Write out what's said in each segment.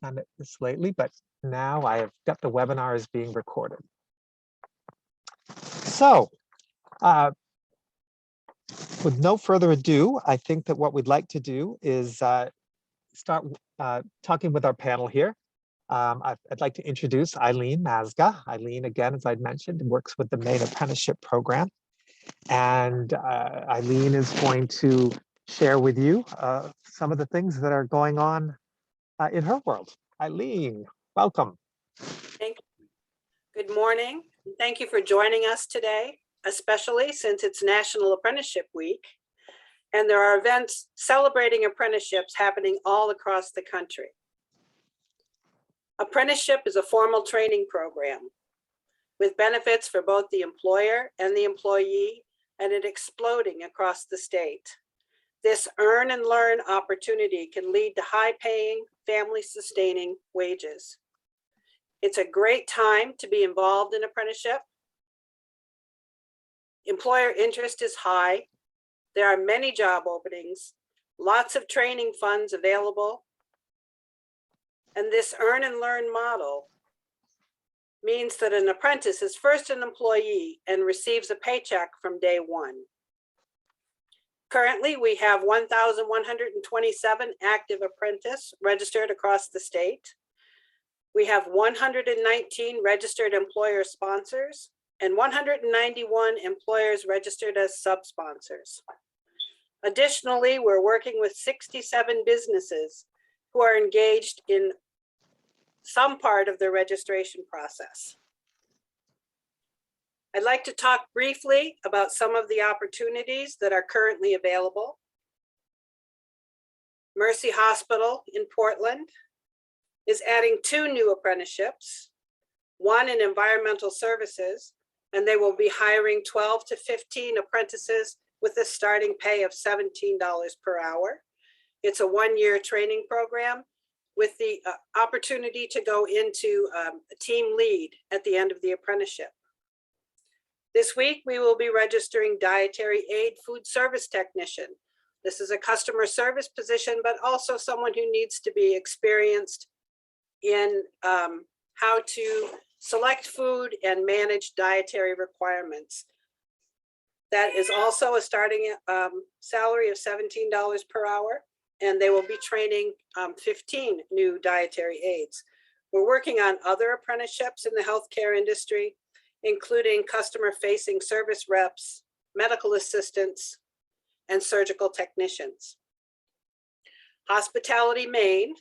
done this lately, but now I have got the webinar is being recorded. So with no further ado, I think that what we'd like to do is start talking with our panel here. I'd like to introduce Eileen Mazga. Eileen, again, as I'd mentioned, works with the Maine Apprenticeship Program. And Eileen is going to share with you some of the things that are going on in her world. Eileen, welcome. Thank you. Good morning. Thank you for joining us today, especially since it's National Apprenticeship Week. And there are events celebrating apprenticeships happening all across the country. Apprenticeship is a formal training program with benefits for both the employer and the employee, and it exploding across the state. This earn and learn opportunity can lead to high-paying, family-sustaining wages. It's a great time to be involved in apprenticeship. Employer interest is high. There are many job openings, lots of training funds available. And this earn and learn model means that an apprentice is first an employee and receives a paycheck from day one. Currently, we have 1,127 active apprentices registered across the state. We have 119 registered employer sponsors and 191 employers registered as sub-sponsors. Additionally, we're working with 67 businesses who are engaged in some part of the registration process. I'd like to talk briefly about some of the opportunities that are currently available. Mercy Hospital in Portland is adding 2 new apprenticeships, one in environmental services, and they will be hiring 12 to 15 apprentices with a starting pay of $17 per hour. It's a 1-year training program with the opportunity to go into a team lead at the end of the apprenticeship. This week, we will be registering dietary aid food service technician. This is a customer service position, but also someone who needs to be experienced in how to select food and manage dietary requirements. That is also a starting salary of $17 per hour, and they will be training 15 new dietary aides. We're working on other apprenticeships in the healthcare industry, including customer-facing service reps, medical assistants, and surgical technicians. Hospitality Maine,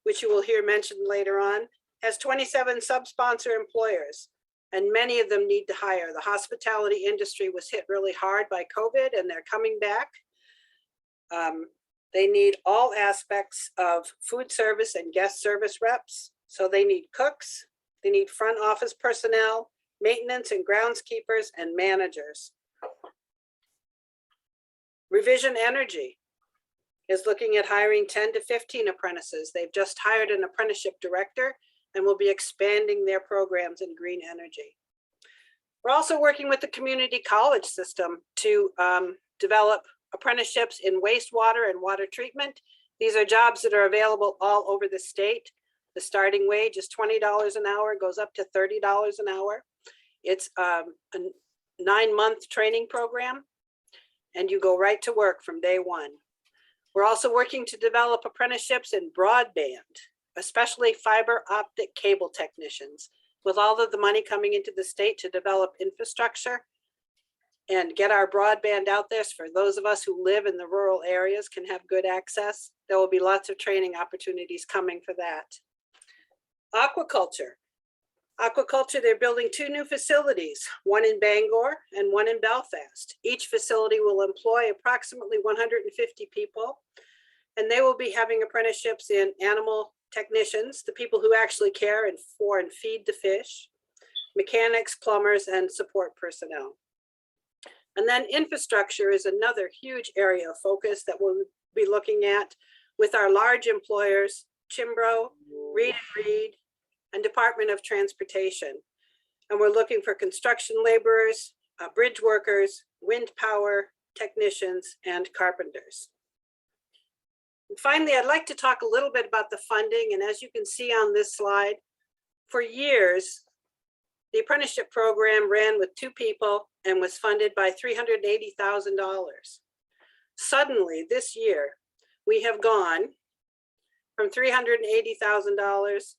which you will hear mentioned later on, has 27 sub-sponsor employers, and many of them need to hire. The hospitality industry was hit really hard by COVID, and they're coming back. They need all aspects of food service and guest service reps. So they need cooks, they need front office personnel, maintenance and groundskeepers, and managers. Revision Energy is looking at hiring 10 to 15 apprentices. They've just hired an apprenticeship director and will be expanding their programs in green energy. We're also working with the community college system to develop apprenticeships in wastewater and water treatment. These are jobs that are available all over the state. The starting wage is $20 an hour, goes up to $30 an hour. It's a 9-month training program, and you go right to work from day one. We're also working to develop apprenticeships in broadband, especially fiber optic cable technicians. With all of the money coming into the state to develop infrastructure and get our broadband out there for those of us who live in the rural areas can have good access, there will be lots of training opportunities coming for that. Aquaculture. Aquaculture, they're building 2 new facilities, one in Bangor and one in Belfast. Each facility will employ approximately 150 people, and they will be having apprenticeships in animal technicians, the people who actually care for and feed the fish, mechanics, plumbers, and support personnel. And then infrastructure is another huge area of focus that we'll be looking at with our large employers, Chimbro, Reed & Reed, and Department of Transportation. And we're looking for construction laborers, bridge workers, wind power technicians, and carpenters. And finally, I'd like to talk a little bit about the funding. And as you can see on this slide, for years, the apprenticeship program ran with 2 people and was funded by $380,000. Suddenly this year, we have gone from $380,000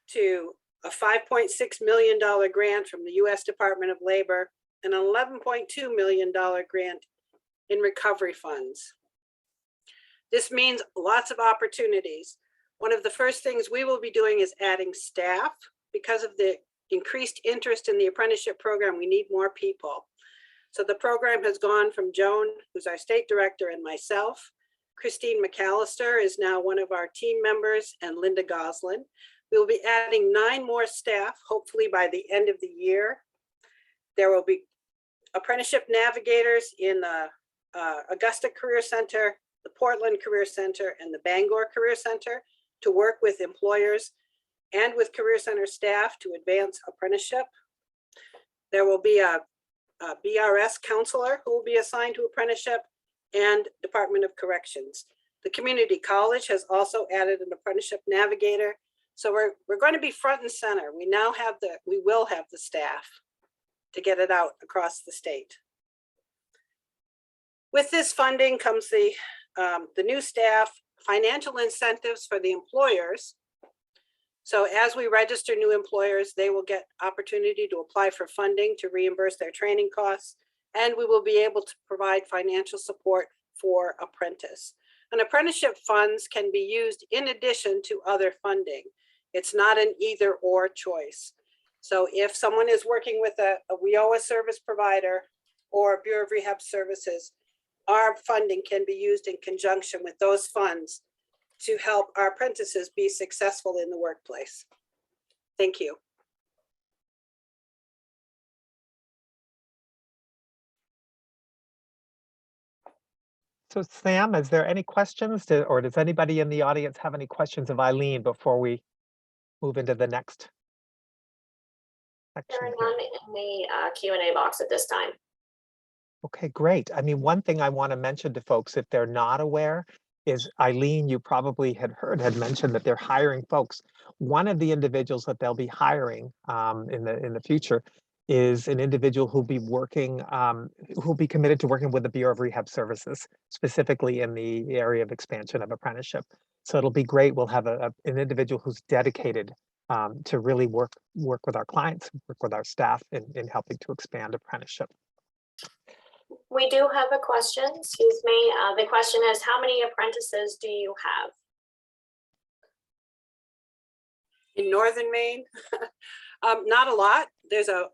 to a $5.6 million grant from the U.S. Department of Labor and an $11.2 million grant in recovery funds. This means lots of opportunities. One of the first things we will be doing is adding staff. Because of the increased interest in the apprenticeship program, we need more people. So the program has gone from Joan, who's our state director, and myself. Christine McAllister is now one of our team members, and Linda Goslin. We will be adding 9 more staff, hopefully by the end of the year. There will be apprenticeship navigators in the Augusta Career Center, the Portland Career Center, and the Bangor Career Center to work with employers and with Career Center staff to advance apprenticeship. There will be a BRS counselor who will be assigned to apprenticeship, and Department of Corrections. The community college has also added an apprenticeship navigator. So we're going to be front and center. We will have the staff to get it out across the state. With this funding comes the new staff, financial incentives for the employers. So as we register new employers, they will get opportunity to apply for funding to reimburse their training costs, and we will be able to provide financial support for apprentice. And apprenticeship funds can be used in addition to other funding. It's not an either or choice. So if someone is working with a WIOA service provider or Bureau of Rehab Services, our funding can be used in conjunction with those funds to help our apprentices be successful in the workplace. Thank you. So Sam, is there any questions or does anybody in the audience have any questions of Eileen before we move into the next section? There are none in the Q&A box at this time. Okay, great. I mean, one thing I want to mention to folks, if they're not aware, is Eileen, you probably had mentioned that they're hiring folks. One of the individuals that they'll be hiring in the future is an individual who'll be working, who'll be committed to working with the Bureau of Rehab Services, specifically in the area of expansion of apprenticeship. So it'll be great. We'll have an individual who's dedicated to really work with our clients, work with our staff in helping to expand apprenticeship. We do have a question, excuse me. The question is, how many apprentices do you have? In Northern Maine, not a lot. There's a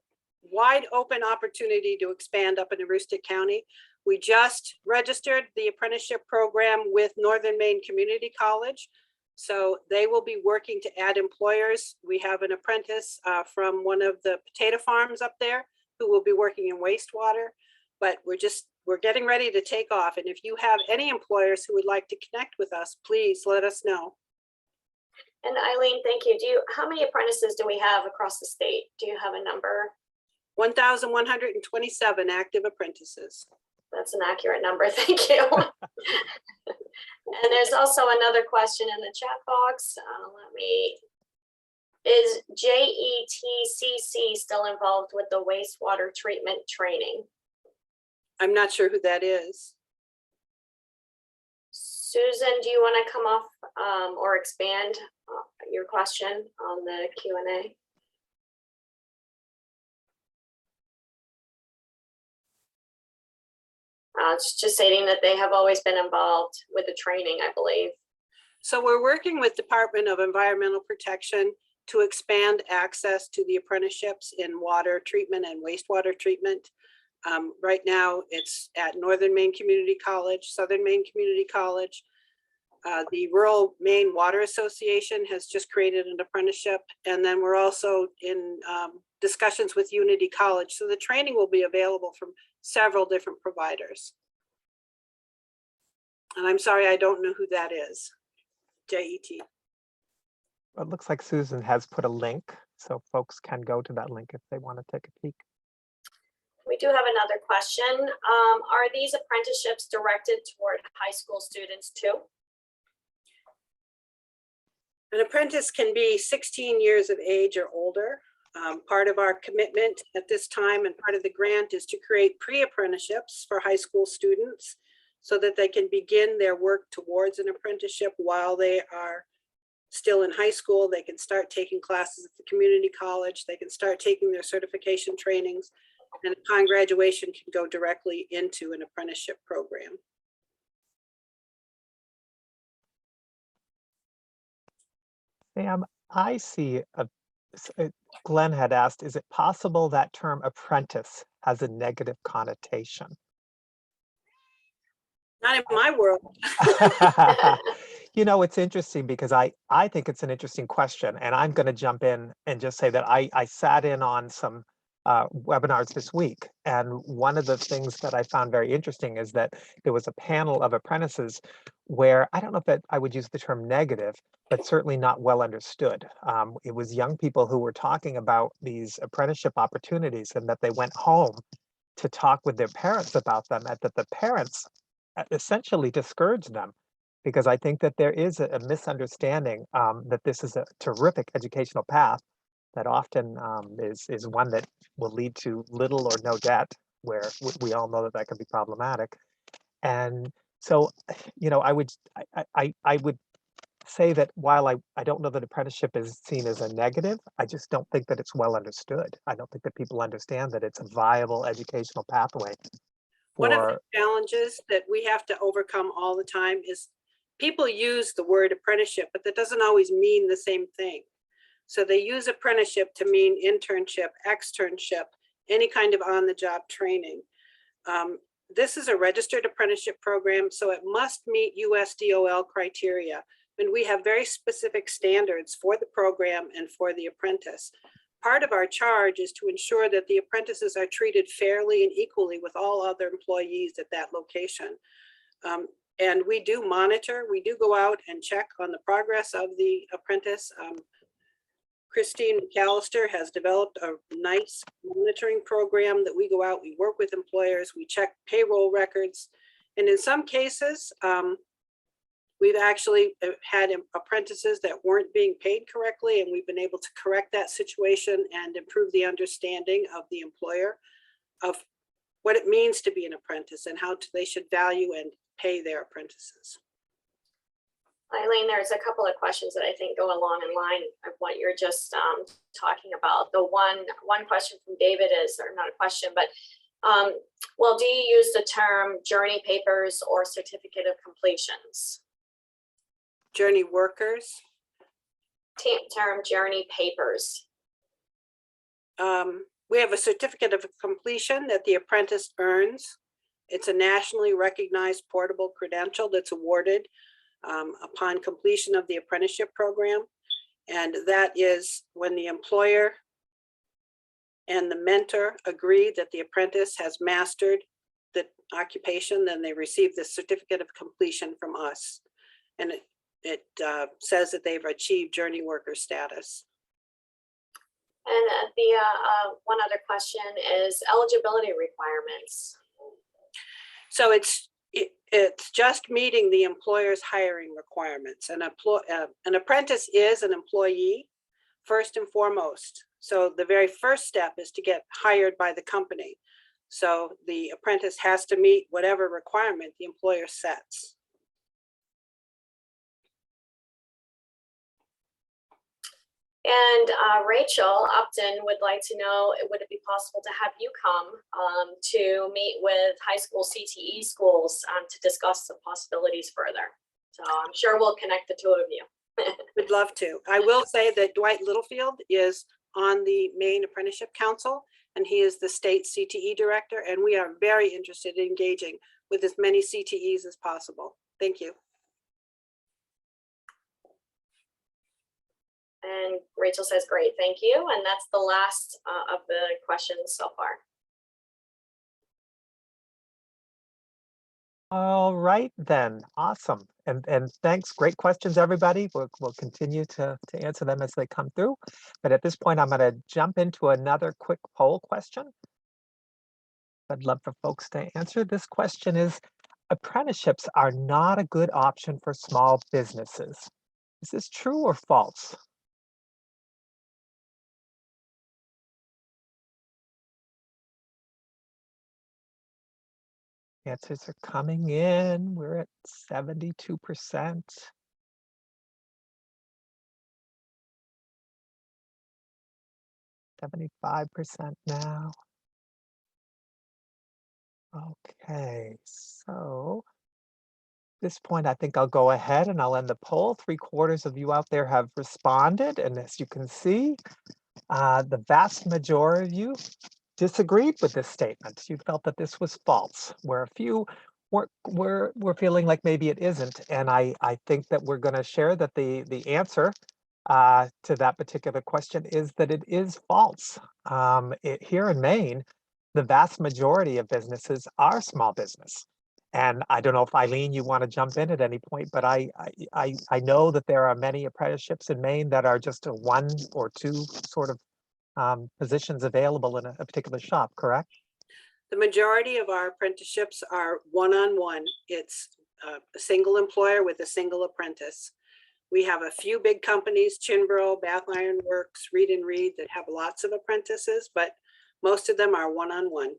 wide open opportunity to expand up in Aroostook County. We just registered the apprenticeship program with Northern Maine Community College. So they will be working to add employers. We have an apprentice from one of the potato farms up there who will be working in wastewater, but we're getting ready to take off. And if you have any employers who would like to connect with us, please let us know. And Eileen, thank you. How many apprentices do we have across the state? Do you have a number? 1,127 active apprentices. That's an accurate number, thank you. And there's also another question in the chat box. Is JETCC still involved with the wastewater treatment training? I'm not sure who that is. Susan, do you want to come off or expand your question on the Q&A? It's just stating that they have always been involved with the training, I believe. So we're working with Department of Environmental Protection to expand access to the apprenticeships in water treatment and wastewater treatment. Right now it's at Northern Maine Community College, Southern Maine Community College. The Rural Maine Water Association has just created an apprenticeship. And then we're also in discussions with Unity College. So the training will be available from several different providers. And I'm sorry, I don't know who that is. JET. It looks like Susan has put a link, so folks can go to that link if they want to take a peek. We do have another question. Are these apprenticeships directed toward high school students too? An apprentice can be 16 years of age or older. Part of our commitment at this time and part of the grant is to create pre-apprenticeships for high school students so that they can begin their work towards an apprenticeship while they are still in high school. They can start taking classes at the community college. They can start taking their certification trainings, and upon graduation can go directly into an apprenticeship program. Sam, I see Glenn had asked, is it possible that term apprentice has a negative connotation? Not in my world. You know, it's interesting because I think it's an interesting question, and I'm going to jump in and just say that I sat in on some webinars this week, and one of the things that I found very interesting is that there was a panel of apprentices where I don't know if that I would use the term negative, but certainly not well understood. It was young people who were talking about these apprenticeship opportunities and that they went home to talk with their parents about them, and that the parents essentially discouraged them, because I think that there is a misunderstanding that this is a terrific educational path that often is one that will lead to little or no debt, where we all know that that can be problematic. And so, you know, I would say that while I don't know that apprenticeship is seen as a negative, I just don't think that it's well understood. I don't think that people understand that it's a viable educational pathway. One of the challenges that we have to overcome all the time is people use the word apprenticeship, but that doesn't always mean the same thing. So they use apprenticeship to mean internship, externship, any kind of on-the-job training. This is a registered apprenticeship program, so it must meet USDOL criteria. And we have very specific standards for the program and for the apprentice. Part of our charge is to ensure that the apprentices are treated fairly and equally with all other employees at that location. And we do monitor, we do go out and check on the progress of the apprentice. Christine McAllister has developed a nice monitoring program that we go out, we work with employers, we check payroll records. And in some cases, we've actually had apprentices that weren't being paid correctly, and we've been able to correct that situation and improve the understanding of the employer of what it means to be an apprentice and how they should value and pay their apprentices. Eileen, there's a couple of questions that I think go along in line of what you're just talking about. The one question from David is, or not a question, but well, do you use the term journey papers or certificate of completions? Journey workers? Term journey papers. We have a certificate of completion that the apprentice earns. It's a nationally recognized portable credential that's awarded upon completion of the apprenticeship program. And that is when the employer and the mentor agree that the apprentice has mastered the occupation, then they receive the certificate of completion from us. And it says that they've achieved journey worker status. And the one other question is eligibility requirements. So it's just meeting the employer's hiring requirements. An apprentice is an employee first and foremost. So the very first step is to get hired by the company. So the apprentice has to meet whatever requirement the employer sets. And Rachel Upton would like to know, would it be possible to have you come to meet with high school CTE schools to discuss the possibilities further? So I'm sure we'll connect the two of you. We'd love to. I will say that Dwight Littlefield is on the Maine Apprenticeship Council, and he is the state CTE director, and we are very interested in engaging with as many CTEs as possible. Thank you. And Rachel says, great, thank you. And that's the last of the questions so far. All right, then. Awesome. And thanks. Great questions, everybody. We'll continue to answer them as they come through. But at this point, I'm going to jump into another quick poll question. I'd love for folks to answer. This question is, apprenticeships are not a good option for small businesses. Is this true or false? Answers are coming in. We're at 72%. 75% now. Okay, so at this point, I think I'll go ahead and I'll end the poll. 3/4 of you out there have responded. And as you can see, the vast majority of you disagreed with this statement. You felt that this was false, where a few were feeling like maybe it isn't. And I think that we're going to share that the answer to that particular question is that it is false. Here in Maine, the vast majority of businesses are small business. And I don't know if Eileen, you want to jump in at any point, but I know that there are many apprenticeships in Maine that are just a 1 or 2 sort of positions available in a particular shop, correct? The majority of our apprenticeships are one-on-one. It's a single employer with a single apprentice. We have a few big companies, Chinbro, Bath Iron Works, Reed and Reed, that have lots of apprentices, but most of them are one-on-one.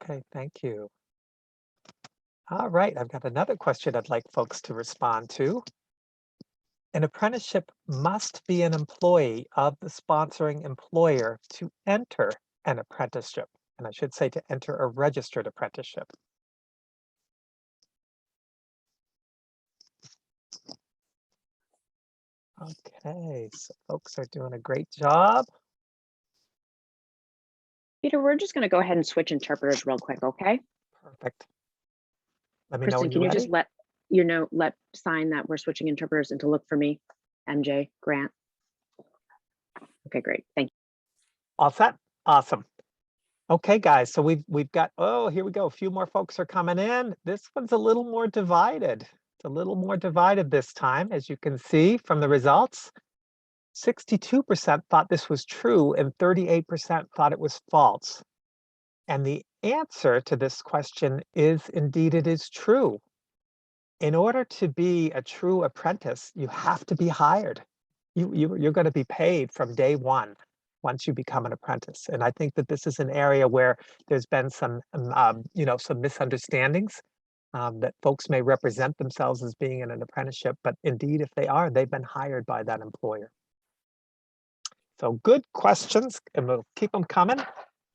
Okay, thank you. All right, I've got another question I'd like folks to respond to. An apprenticeship must be an employee of the sponsoring employer to enter an apprenticeship. And I should say to enter a registered apprenticeship. Okay, so folks are doing a great job. Peter, we're just going to go ahead and switch interpreters real quick, okay? Perfect. Let me know Kristen, when can you're you just ready. let sign that we're switching interpreters and to look for me, MJ, Grant? Okay, great. Thank you. All set? Awesome. Okay, guys, so we've got, oh, here we go. A few more folks are coming in. This one's a little more divided. It's a little more divided this time, as you can see from the results. 62% thought this was true and 38% thought it was false. And the answer to this question is indeed it is true. In order to be a true apprentice, you have to be hired. You're going to be paid from day one once you become an apprentice. And I think that this is an area where there's been some misunderstandings that folks may represent themselves as being in an apprenticeship, but indeed, if they are, they've been hired by that employer. So good questions, and we'll keep them coming.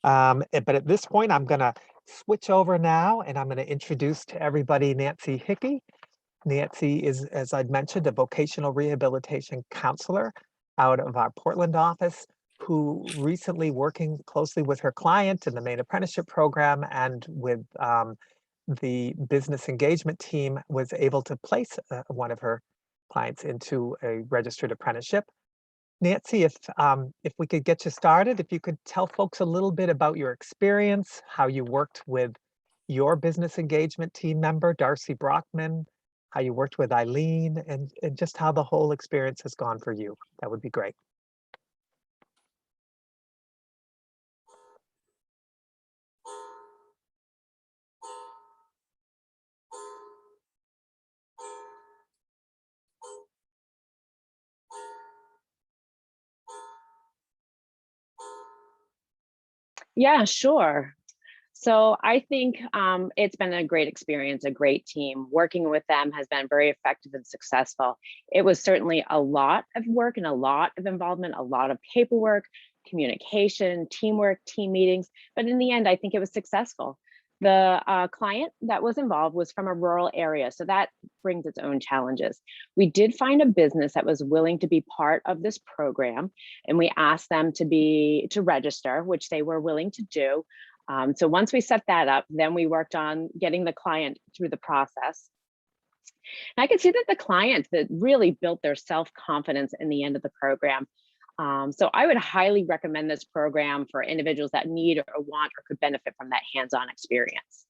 But at this point, I'm going to switch over now, and I'm going to introduce to everybody Nancy Hickey. Nancy is, as I'd mentioned, a vocational rehabilitation counselor out of our Portland office, who recently, working closely with her client in the Maine Apprenticeship Program and with the business engagement team, was able to place one of her clients into a registered apprenticeship. Nancy, if we could get you started, if you could tell folks a little bit about your experience, how you worked with your business engagement team member, Darcy Brockman, how you worked with Eileen, and just how the whole experience has gone for you. That would be great. Yeah, sure. So I think it's been a great experience, a great team. Working with them has been very effective and successful. It was certainly a lot of work and a lot of involvement, a lot of paperwork, communication, teamwork, team meetings. But in the end, I think it was successful. The client that was involved was from a rural area, so that brings its own challenges. We did find a business that was willing to be part of this program, and we asked them to register, which they were willing to do. So once we set that up, then we worked on getting the client through the process. And I could see that the clients that really built their self-confidence in the end of the program. So I would highly recommend this program for individuals that need or want or could benefit from that hands-on experience.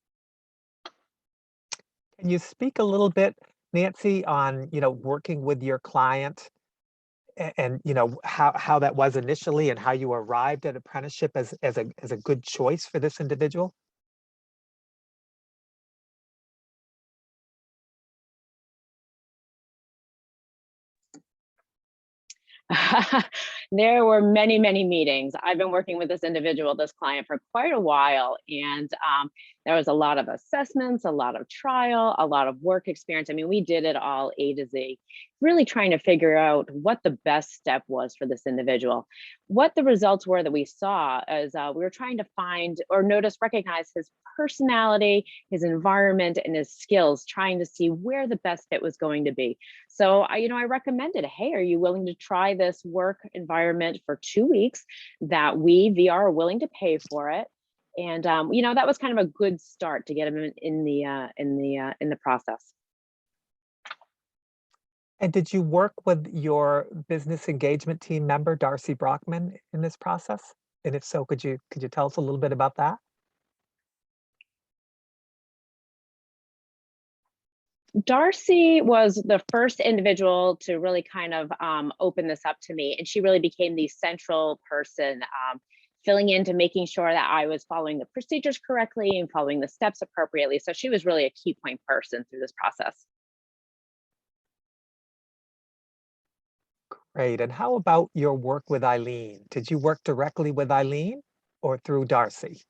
Can you speak a little bit, Nancy, on working with your client and how that was initially and how you arrived at apprenticeship as a good choice for this individual? There were many, many meetings. I've been working with this individual, this client, for quite a while, and there was a lot of assessments, a lot of trial, a lot of work experience. I mean, we did it all A to Z, really trying to figure out what the best step was for this individual. What the results were that we saw is we were trying to find or recognize his personality, his environment, and his skills, trying to see where the best fit was going to be. So I recommended, hey, are you willing to try this work environment for 2 weeks that we, VR, are willing to pay for it? And that was kind of a good start to get him in the process. And did you work with your business engagement team member, Darcy Brockman, in this process? And if so, could you tell us a little bit about that? Darcy was the first individual to really kind of open this up to me, and she really became the central person, filling in to making sure that I was following the procedures correctly and following the steps appropriately. So she was really a key point person through this process. Great. And how about your work with Eileen? Did you work directly with Eileen or through Darcy?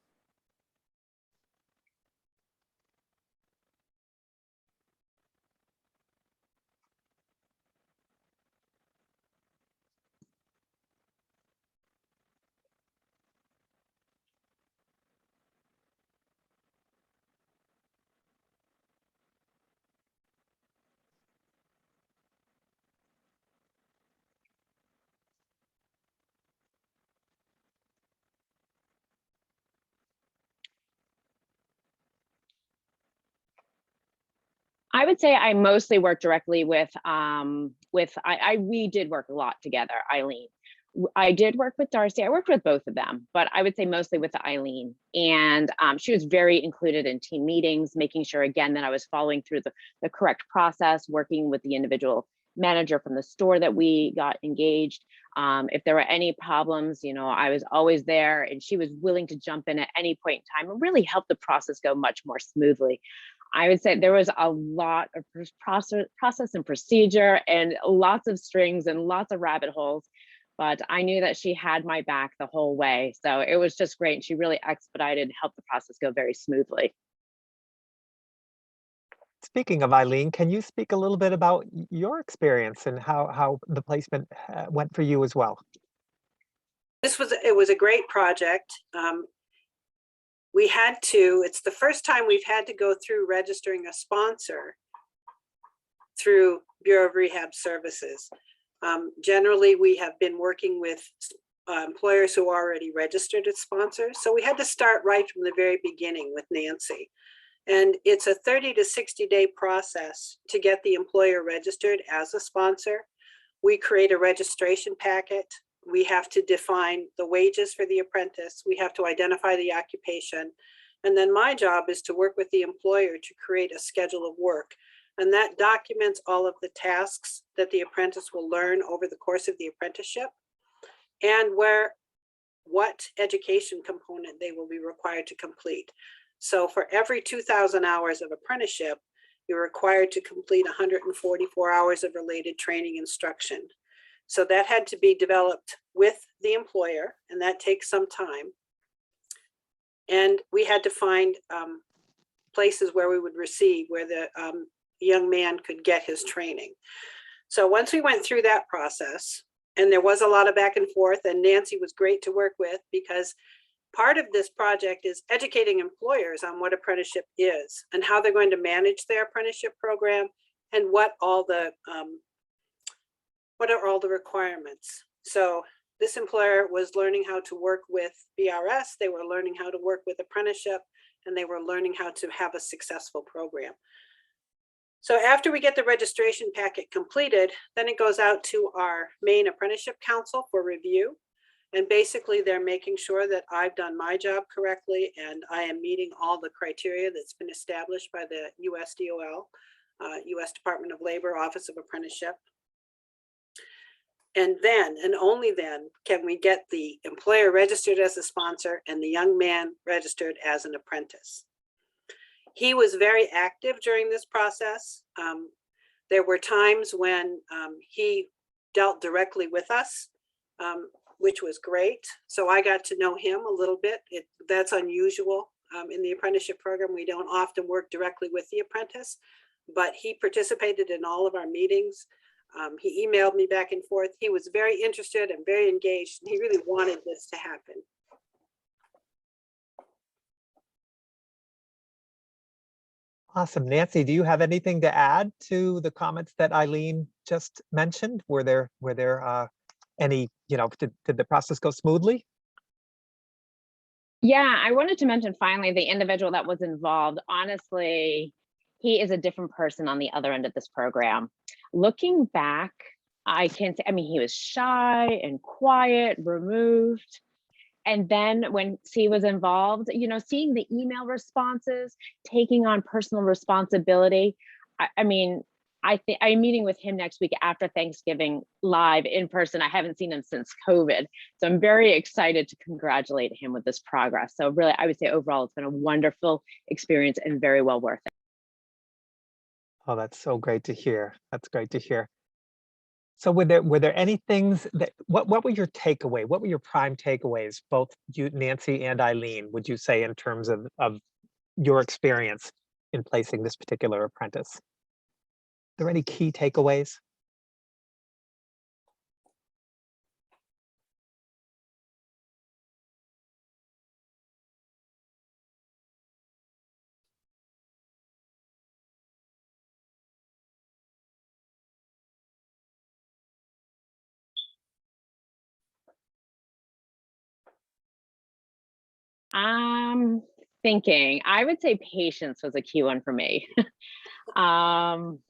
I would say I mostly worked directly with we did work a lot together, Eileen. I did work with Darcy. I worked with both of them, but I would say mostly with Eileen. And she was very included in team meetings, making sure, again, that I was following through the correct process, working with the individual manager from the store that we got engaged. If there were any problems, I was always there, and she was willing to jump in at any point in time and really help the process go much more smoothly. I would say there was a lot of process and procedure and lots of strings and lots of rabbit holes, but I knew that she had my back the whole way. So it was just great. And she really expedited and helped the process go very smoothly. Speaking of Eileen, can you speak a little bit about your experience and how the placement went for you as well? It was a great project. It's the first time we've had to go through registering a sponsor through Bureau of Rehab Services. Generally, we have been working with employers who are already registered as sponsors. So we had to start right from the very beginning with Nancy. And it's a 30 to 60-day process to get the employer registered as a sponsor. We create a registration packet. We have to define the wages for the apprentice. We have to identify the occupation. And then my job is to work with the employer to create a schedule of work. And that documents all of the tasks that the apprentice will learn over the course of the apprenticeship and what education component they will be required to complete. So for every 2,000 hours of apprenticeship, you're required to complete 144 hours of related training instruction. So that had to be developed with the employer, and that takes some time. And we had to find places where we would receive, where the young man could get his training. So once we went through that process, and there was a lot of back and forth, and Nancy was great to work with, because part of this project is educating employers on what apprenticeship is and how they're going to manage their apprenticeship program and what are all the requirements. So this employer was learning how to work with BRS, they were learning how to work with apprenticeship, and they were learning how to have a successful program. So after we get the registration packet completed, then it goes out to our Maine Apprenticeship Council for review. And basically they're making sure that I've done my job correctly and I am meeting all the criteria that's been established by the USDOL, US Department of Labor, Office of Apprenticeship. And then, and only then, can we get the employer registered as a sponsor and the young man registered as an apprentice. He was very active during this process. There were times when he dealt directly with us, which was great. So I got to know him a little bit. That's unusual. In the apprenticeship program, we don't often work directly with the apprentice, but he participated in all of our meetings. He emailed me back and forth. He was very interested and very engaged, and he really wanted this to happen. Awesome. Nancy, do you have anything to add to the comments that Eileen just mentioned? Were there any, did the process go smoothly? Yeah, I wanted to mention finally the individual that was involved. Honestly, he is a different person on the other end of this program. Looking back, I can say, I mean, he was shy and quiet, removed. And then when he was involved, seeing the email responses, taking on personal responsibility. I mean, I think I'm meeting with him next week after Thanksgiving live in person. I haven't seen him since COVID. So I'm very excited to congratulate him with this progress. So really, I would say overall, it's been a wonderful experience and very well worth it. Oh, that's so great to hear. That's great to hear. So were there any things that, what were your takeaway? What were your prime takeaways, both you, Nancy and Eileen, would you say, in terms of your experience in placing this particular apprentice? Are there any key takeaways? I'm thinking, I would say patience was a key one for me. And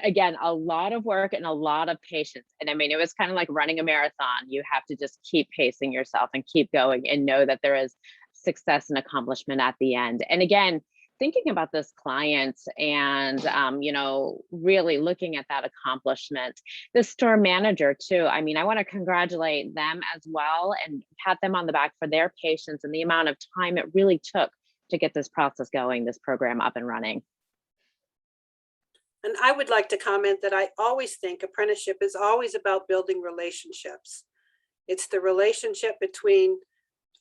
again, a lot of work and a lot of patience. And I mean, it was kind of like running a marathon. You have to just keep pacing yourself and keep going and know that there is success and accomplishment at the end. And again, thinking about this client and, really looking at that accomplishment. The store manager too. I mean, I want to congratulate them as well and pat them on the back for their patience and the amount of time it really took to get this process going, this program up and running. And I would like to comment that I always think apprenticeship is always about building relationships. It's the relationship between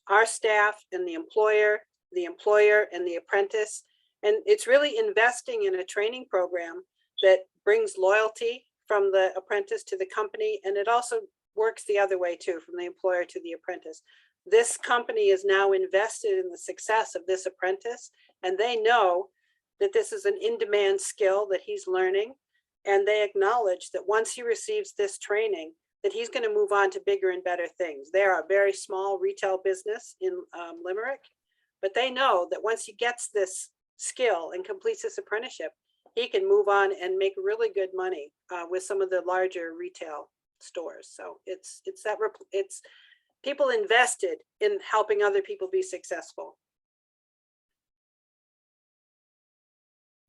our staff and the employer and the apprentice. And it's really investing in a training program that brings loyalty from the apprentice to the company. And it also works the other way too, from the employer to the apprentice. This company is now invested in the success of this apprentice, and they know that this is an in-demand skill that he's learning. And they acknowledge that once he receives this training, that he's going to move on to bigger and better things. They are a very small retail business in Limerick, but they know that once he gets this skill and completes this apprenticeship, he can move on and make really good money with some of the larger retail stores. So it's people invested in helping other people be successful.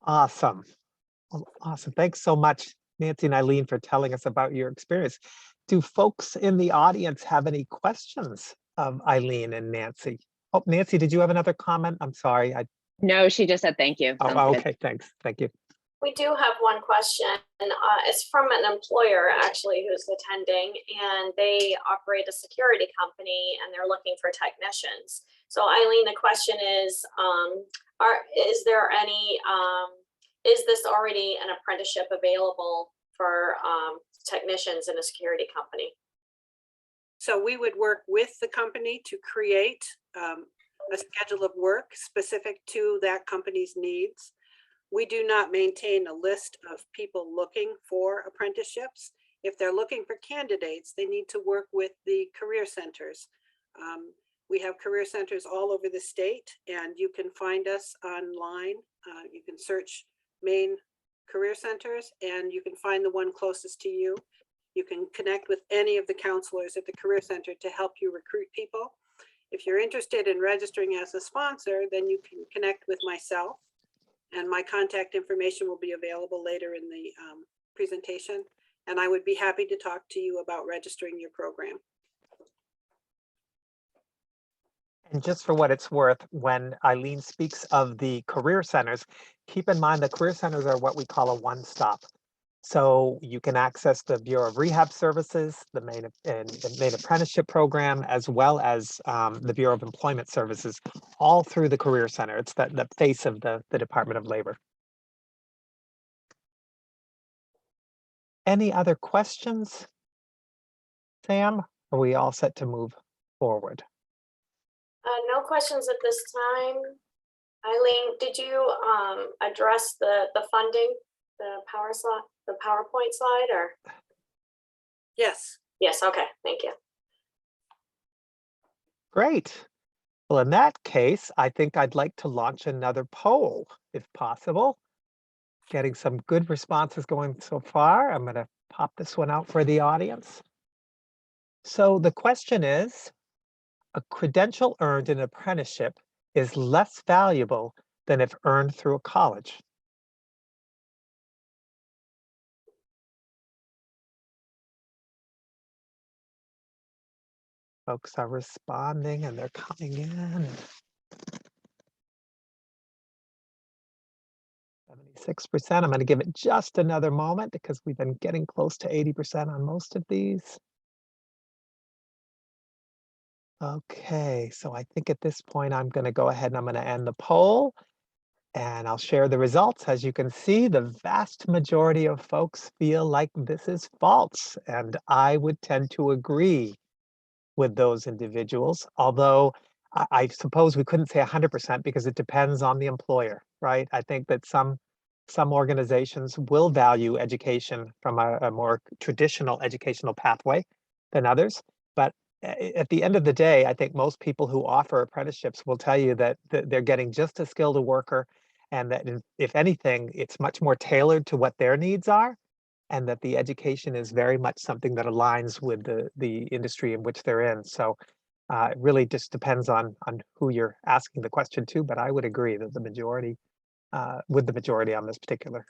Awesome. Well, awesome. Thanks so much, Nancy and Eileen, for telling us about your experience. Do folks in the audience have any questions of Eileen and Nancy? Oh, Nancy, did you have another comment? I'm sorry. No, she just said thank you. Oh, okay, thanks. Thank you. We do have one question. It's from an employer actually who's attending, and they operate a security company and they're looking for technicians. So Eileen, the question is is this already an apprenticeship available for technicians in a security company? So we would work with the company to create a schedule of work specific to that company's needs. We do not maintain a list of people looking for apprenticeships. If they're looking for candidates, they need to work with the career centers. We have career centers all over the state, and you can find us online. You can search Maine Career Centers, and you can find the one closest to you. You can connect with any of the counselors at the Career Center to help you recruit people. If you're interested in registering as a sponsor, then you can connect with myself, and my contact information will be available later in the presentation. And I would be happy to talk to you about registering your program. And just for what it's worth, when Eileen speaks of the career centers, keep in mind that career centers are what we call a one-stop. So you can access the Bureau of Rehab Services, the Maine Apprenticeship Program, as well as the Bureau of Employment Services, all through the Career Center. It's the face of the Department of Labor. Any other questions, Sam? Are we all set to move forward? No questions at this time. Eileen, did you address the funding, the PowerPoint slide, or? Yes. Yes, okay, thank you. Great. Well, in that case, I think I'd like to launch another poll, if possible. Getting some good responses going so far. I'm going to pop this one out for the audience. So the question is, a credential earned in an apprenticeship is less valuable than if earned through a college. Folks are responding and they're coming in. 76%. I'm going to give it just another moment because we've been getting close to 80% on most of these. Okay, so I think at this point, I'm going to go ahead and I'm going to end the poll and I'll share the results. As you can see, the vast majority of folks feel like this is false, and I would tend to agree with those individuals, although I suppose we couldn't say 100% because it depends on the employer, right? I think that some organizations will value education from a more traditional educational pathway than others. But at the end of the day, I think most people who offer apprenticeships will tell you that they're getting just as skilled a worker, and that if anything, it's much more tailored to what their needs are, and that the education is very much something that aligns with the industry in which they're in. So it really just depends on who you're asking the question to, but I would agree that the majority, with the majority on this particular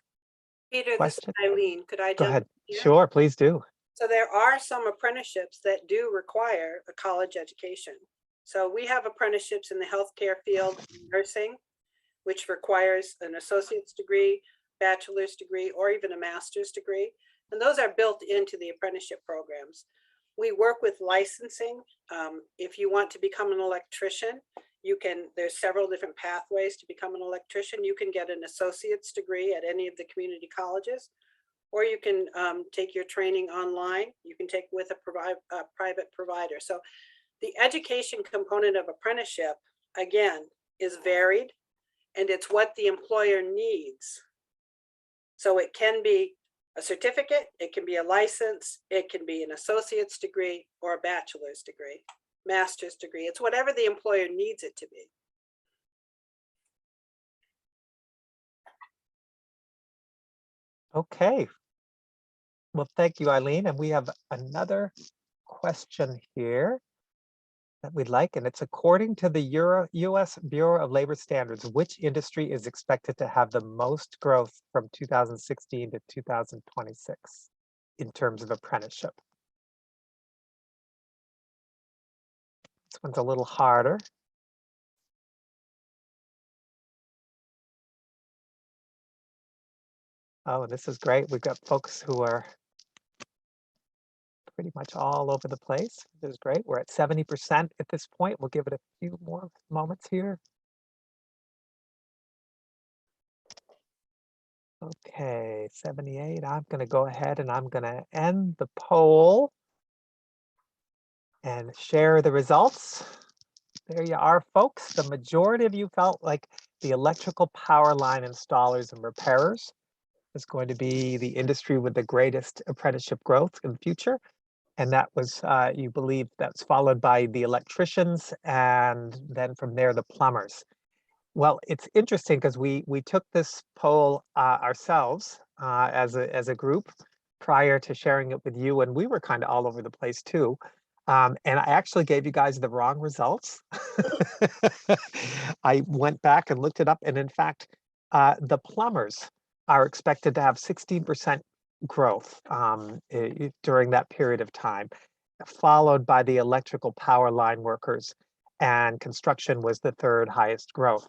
Peter, question. this is Eileen. Could I Go jump ahead. in here? Sure, please do. So there are some apprenticeships that do require a college education. So we have apprenticeships in the healthcare field, nursing, which requires an associate's degree, bachelor's degree, or even a master's degree. And those are built into the apprenticeship programs. We work with licensing. If you want to become an electrician, there's several different pathways to become an electrician. You can get an associate's degree at any of the community colleges, or you can take your training online. You can take with a private provider. So the education component of apprenticeship, again, is varied, and it's what the employer needs. So it can be a certificate, it can be a license, it can be an associate's degree or a bachelor's degree, master's degree. It's whatever the employer needs it to be. Okay. Well, thank you, Eileen. And we have another question here that we'd like, and it's according to the U.S. Bureau of Labor Standards, which industry is expected to have the most growth from 2016 to 2026 in terms of apprenticeship? This one's a little harder. Oh, this is great. We've got folks who are pretty much all over the place. This is great. We're at 70% at this point. We'll give it a few more moments here. Okay, 78. I'm going to go ahead and I'm going to end the poll and share the results. There you are, folks. The majority of you felt like the electrical power line installers and repairers is going to be the industry with the greatest apprenticeship growth in the future. And that was, you believe that's followed by the electricians, and then from there, the plumbers. Well, it's interesting because we took this poll ourselves as a group prior to sharing it with you, and we were kind of all over the place too. And I actually gave you guys the wrong results. I went back and looked it up, and in fact, the plumbers are expected to have 16% growth during that period of time, followed by the electrical power line workers, and construction was the third highest growth.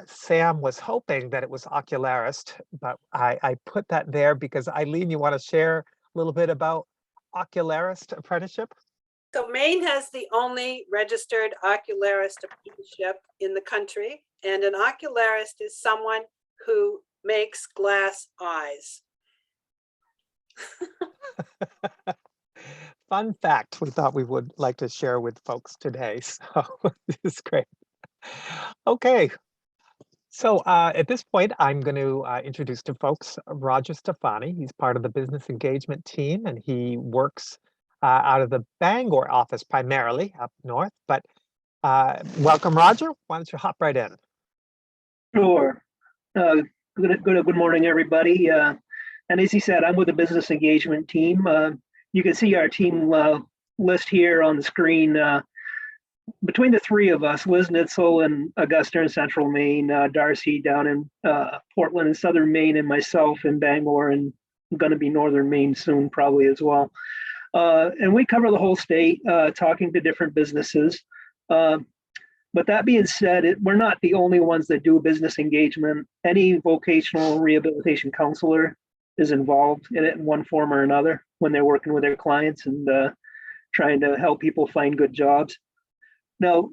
Sam was hoping that it was Ocularist, but I put that there because Eileen, you want to share a little bit about Ocularist Apprenticeship? So Maine has the only registered ocularist apprenticeship in the country, and an ocularist is someone who makes glass eyes. Fun fact we thought we would like to share with folks today. So this is great. Okay. So at this point, I'm going to introduce to folks Roger Stefani. He's part of the business engagement team, and he works out of the Bangor office primarily up north. But welcome, Roger. Why don't you hop right in? Sure. Good morning, everybody. And as he said, I'm with the business engagement team. You can see our team list here on the screen. Between the three of us, Liz Nitzel in Augusta and Central Maine, Darcy down in Portland and Southern Maine, and myself in Bangor, and I'm going to be Northern Maine soon probably as well. And we cover the whole state, talking to different businesses. But that being said, we're not the only ones that do business engagement. Any vocational rehabilitation counselor is involved in it in one form or another when they're working with their clients and trying to help people find good jobs. Now,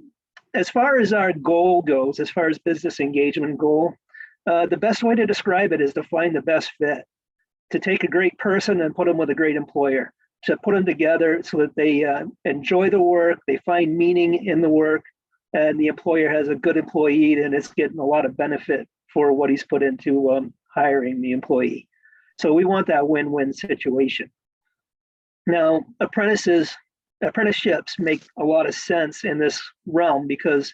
as far as our goal goes, as far as business engagement goal, the best way to describe it is to find the best fit, to take a great person and put them with a great employer, to put them together so that they enjoy the work, they find meaning in the work, and the employer has a good employee and is getting a lot of benefit for what he's put into hiring the employee. So we want that win-win situation. Now, apprenticeships make a lot of sense in this realm because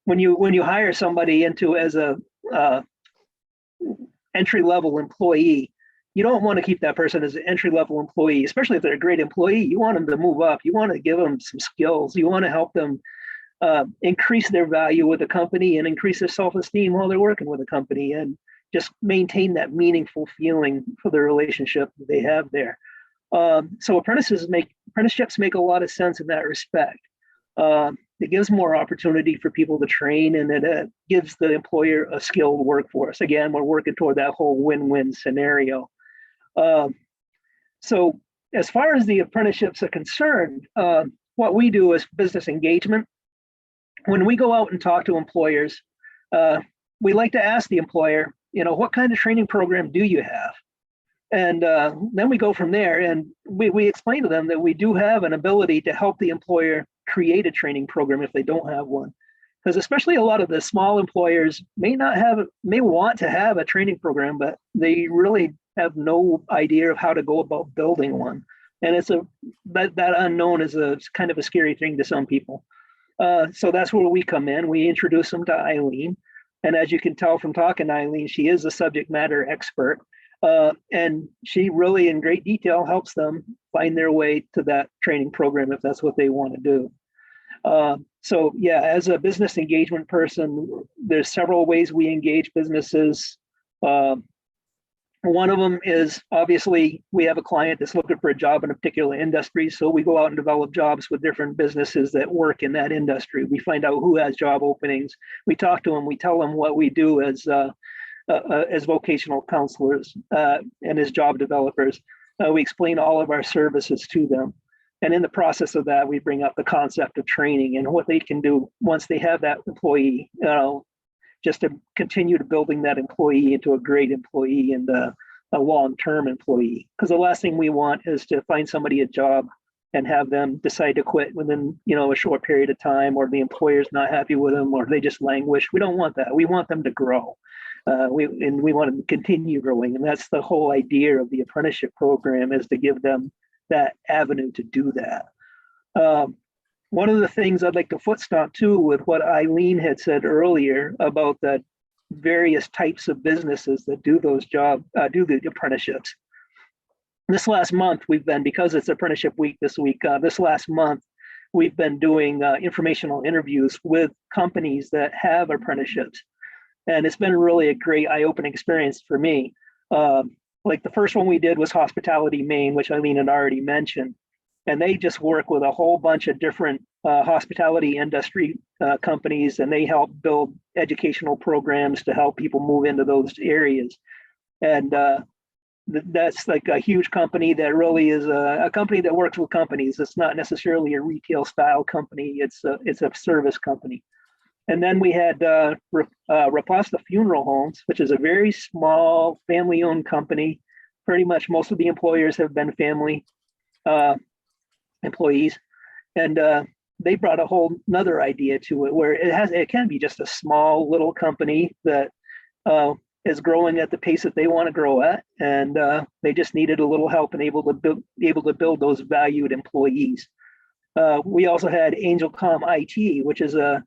when you hire somebody into as a entry-level employee, you don't want to keep that person as an entry-level employee, especially if they're a great employee. You want them to move up. You want to give them some skills. You want to help them increase their value with the company and increase their self-esteem while they're working with the company and just maintain that meaningful feeling for the relationship that they have there. So apprenticeships make a lot of sense in that respect. It gives more opportunity for people to train, and it gives the employer a skilled workforce. Again, we're working toward that whole win-win scenario. So as far as the apprenticeships are concerned, what we do is business engagement. When we go out and talk to employers, we like to ask the employer, what kind of training program do you have? And then we go from there, and we explain to them that we do have an ability to help the employer create a training program if they don't have one. Because especially a lot of the small employers may want to have a training program, but they really have no idea of how to go about building one. And that unknown is a kind of a scary thing to some people. So that's where we come in. We introduce them to Eileen. And as you can tell from talking to Eileen, she is a subject matter expert. And she really in great detail helps them find their way to that training program if that's what they want to do. So yeah, as a business engagement person, there's several ways we engage businesses. One of them is obviously we have a client that's looking for a job in a particular industry. So we go out and develop jobs with different businesses that work in that industry. We find out who has job openings. We talk to them. We tell them what we do as vocational counselors and as job developers. We explain all of our services to them. And in the process of that, we bring up the concept of training and what they can do once they have that employee, just to continue to building that employee into a great employee and a long-term employee. Because the last thing we want is to find somebody a job and have them decide to quit within a short period of time, or the employer's not happy with them, or they just languish. We don't want that. We want them to grow. We want them to continue growing. And that's the whole idea of the apprenticeship program, is to give them that avenue to do that. One of the things I'd like to foot stomp too with what Eileen had said earlier about the various types of businesses that do those jobs, do the apprenticeships. This last month, because it's apprenticeship week this week, this last month, we've been doing informational interviews with companies that have apprenticeships. And it's been really a great eye-opening experience for me. Like the first one we did was Hospitality Maine, which Eileen had already mentioned. and they just work with a whole bunch of different hospitality industry companies, and they help build educational programs to help people move into those areas. And that's like a huge company that really is a company that works with companies. It's not necessarily a retail style company. It's a service company. And then we had Rapasta Funeral Homes, which is a very small family-owned company. Pretty much most of the employers have been family employees, and they brought a whole nother idea to it, where it can be just a small little company that is growing at the pace that they want to grow at, and they just needed a little help and able to build those valued employees. We also had Angelcom IT, which is a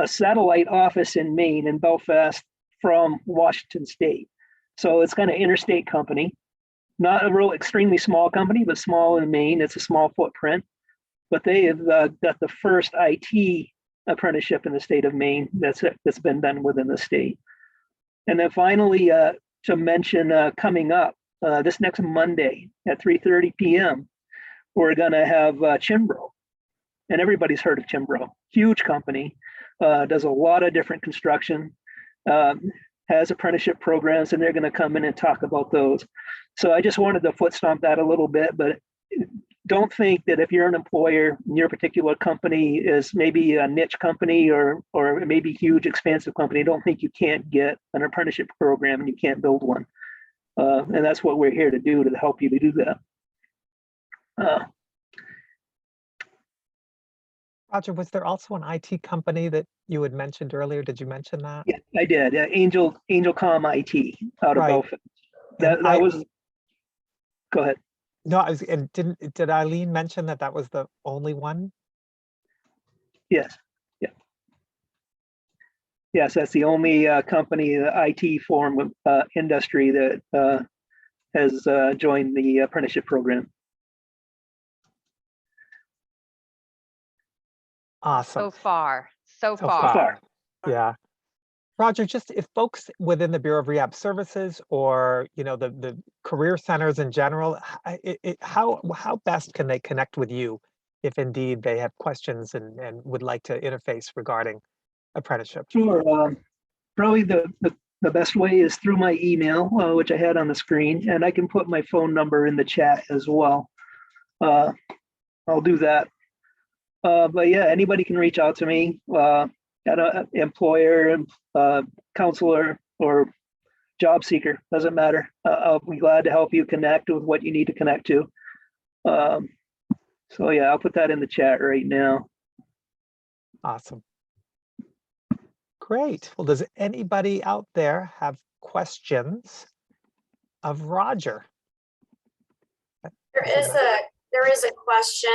satellite office in Maine, in Belfast, from Washington State. So it's kind of interstate company, not a real extremely small company, but small in Maine. It's a small footprint, but they have got the first IT apprenticeship in the state of Maine that's been done within the state. And then finally, to mention coming up this next Monday at 3:30 p.m., we're going to have Chimbro. And everybody's heard of Chimbro. Huge company, does a lot of different construction, has apprenticeship programs, and they're going to come in and talk about those. So I just wanted to foot stomp that a little bit, but don't think that if you're an employer, your particular company is maybe a niche company or maybe huge, expansive company, don't think you can't get an apprenticeship program and you can't build one. And that's what we're here to do, to help you to do that. Roger, was there also an IT company that you had mentioned earlier? Did you mention that? Yeah, I did. Angelcom IT out of Right. Belfast. That was. Go ahead. No, did Eileen mention that was the only one? Yes. Yeah. Yes, that's the only company, the IT form of industry that has joined the apprenticeship program. Awesome. So far. So far. Yeah. Roger, just if folks within the Bureau of Rehab Services or, the career centers in general, how best can they connect with you if indeed they have questions and would like to interface regarding apprenticeship? Sure. Probably the best way is through my email, which I had on the screen, and I can put my phone number in the chat as well. I'll do that. But yeah, anybody can reach out to me. At an employer, counselor, or job seeker, doesn't matter. I'll be glad to help you connect with what you need to connect to. So yeah, I'll put that in the chat right now. Awesome. Great. Well, does anybody out there have questions of Roger? There is a question.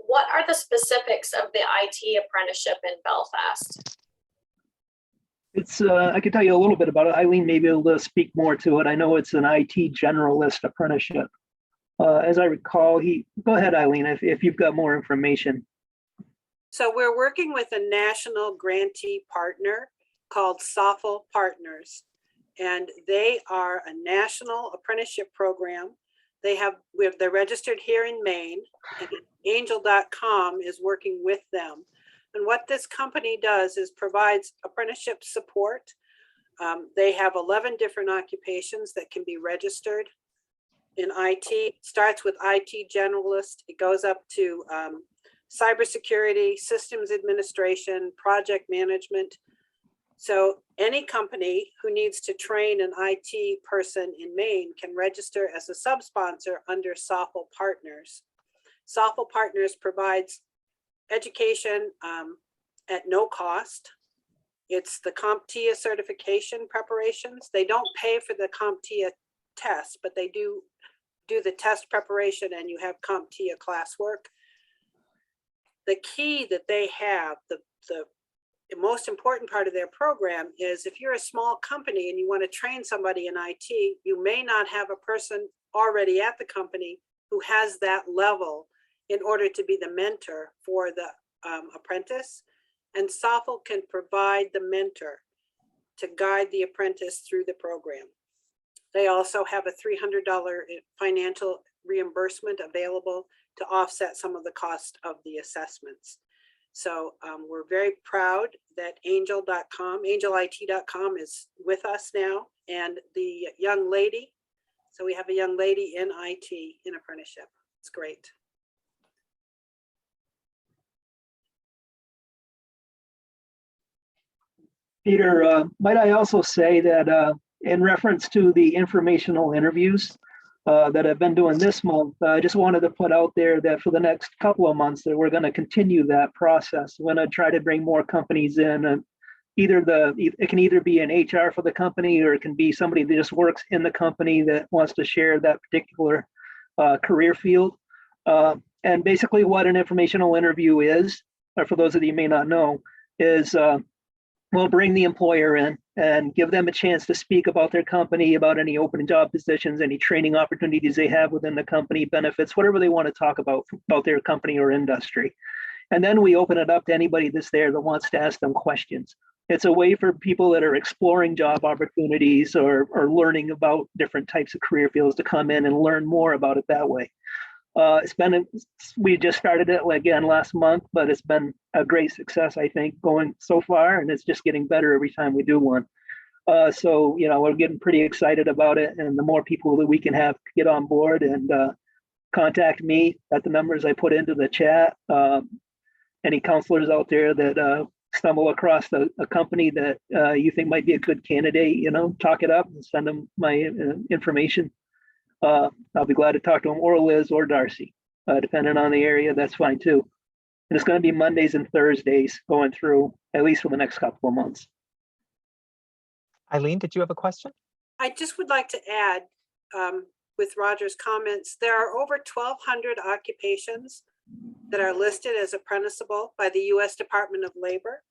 What are the specifics of the IT apprenticeship in Belfast? It's I can tell you a little bit about it. Eileen may be able to speak more to it. I know it's an IT generalist apprenticeship. As I recall, go ahead, Eileen, if you've got more information. So we're working with a national grantee partner called SOFL Partners, and they are a national apprenticeship program. They're registered here in Maine, and Angel.com is working with them. And what this company does is provides apprenticeship support. They have 11 different occupations that can be registered in IT. It starts with IT generalist. It goes up to cybersecurity, systems administration, project management. So any company who needs to train an IT person in Maine can register as a sub-sponsor under SOFL Partners. SOFL Partners provides education at no cost. It's the CompTIA certification preparations. They don't pay for the CompTIA test, but they do the test preparation, and you have CompTIA classwork. The key that they have, the most important part of their program is if you're a small company and you want to train somebody in IT, you may not have a person already at the company who has that level in order to be the mentor for the apprentice. And SOFL can provide the mentor to guide the apprentice through the program. They also have a $300 financial reimbursement available to offset some of the cost of the assessments. So we're very proud that angelit.com is with us now, and the young lady. So we have a young lady in IT in apprenticeship. It's great. Peter, might I also say that in reference to the informational interviews that I've been doing this month, I just wanted to put out there that for the next couple of months that we're going to continue that process. We're going to try to bring more companies in. And it can either be an HR for the company, or it can be somebody that just works in the company that wants to share that particular career field. And basically what an informational interview is, or for those of you who may not know, is we'll bring the employer in and give them a chance to speak about their company, about any open job positions, any training opportunities they have within the company, benefits, whatever they want to talk about their company or industry. And then we open it up to anybody that's there that wants to ask them questions. It's a way for people that are exploring job opportunities or learning about different types of career fields to come in and learn more about it that way. We just started it again last month, but it's been a great success, I think, going so far, and it's just getting better every time we do one. So, we're getting pretty excited about it, and the more people that we can have get on board and contact me at the numbers I put into the chat. Any counselors out there that stumble across a company that you think might be a good candidate, talk it up and send them my information. I'll be glad to talk to them, or Liz or Darcy, depending on the area. That's fine too. And it's going to be Mondays and Thursdays going through, at least for the next couple of months. Eileen, did you have a question? I just would like to add, with Roger's comments, there are over 1,200 occupations that are listed as apprenticeable by the U.S. Department of Labor.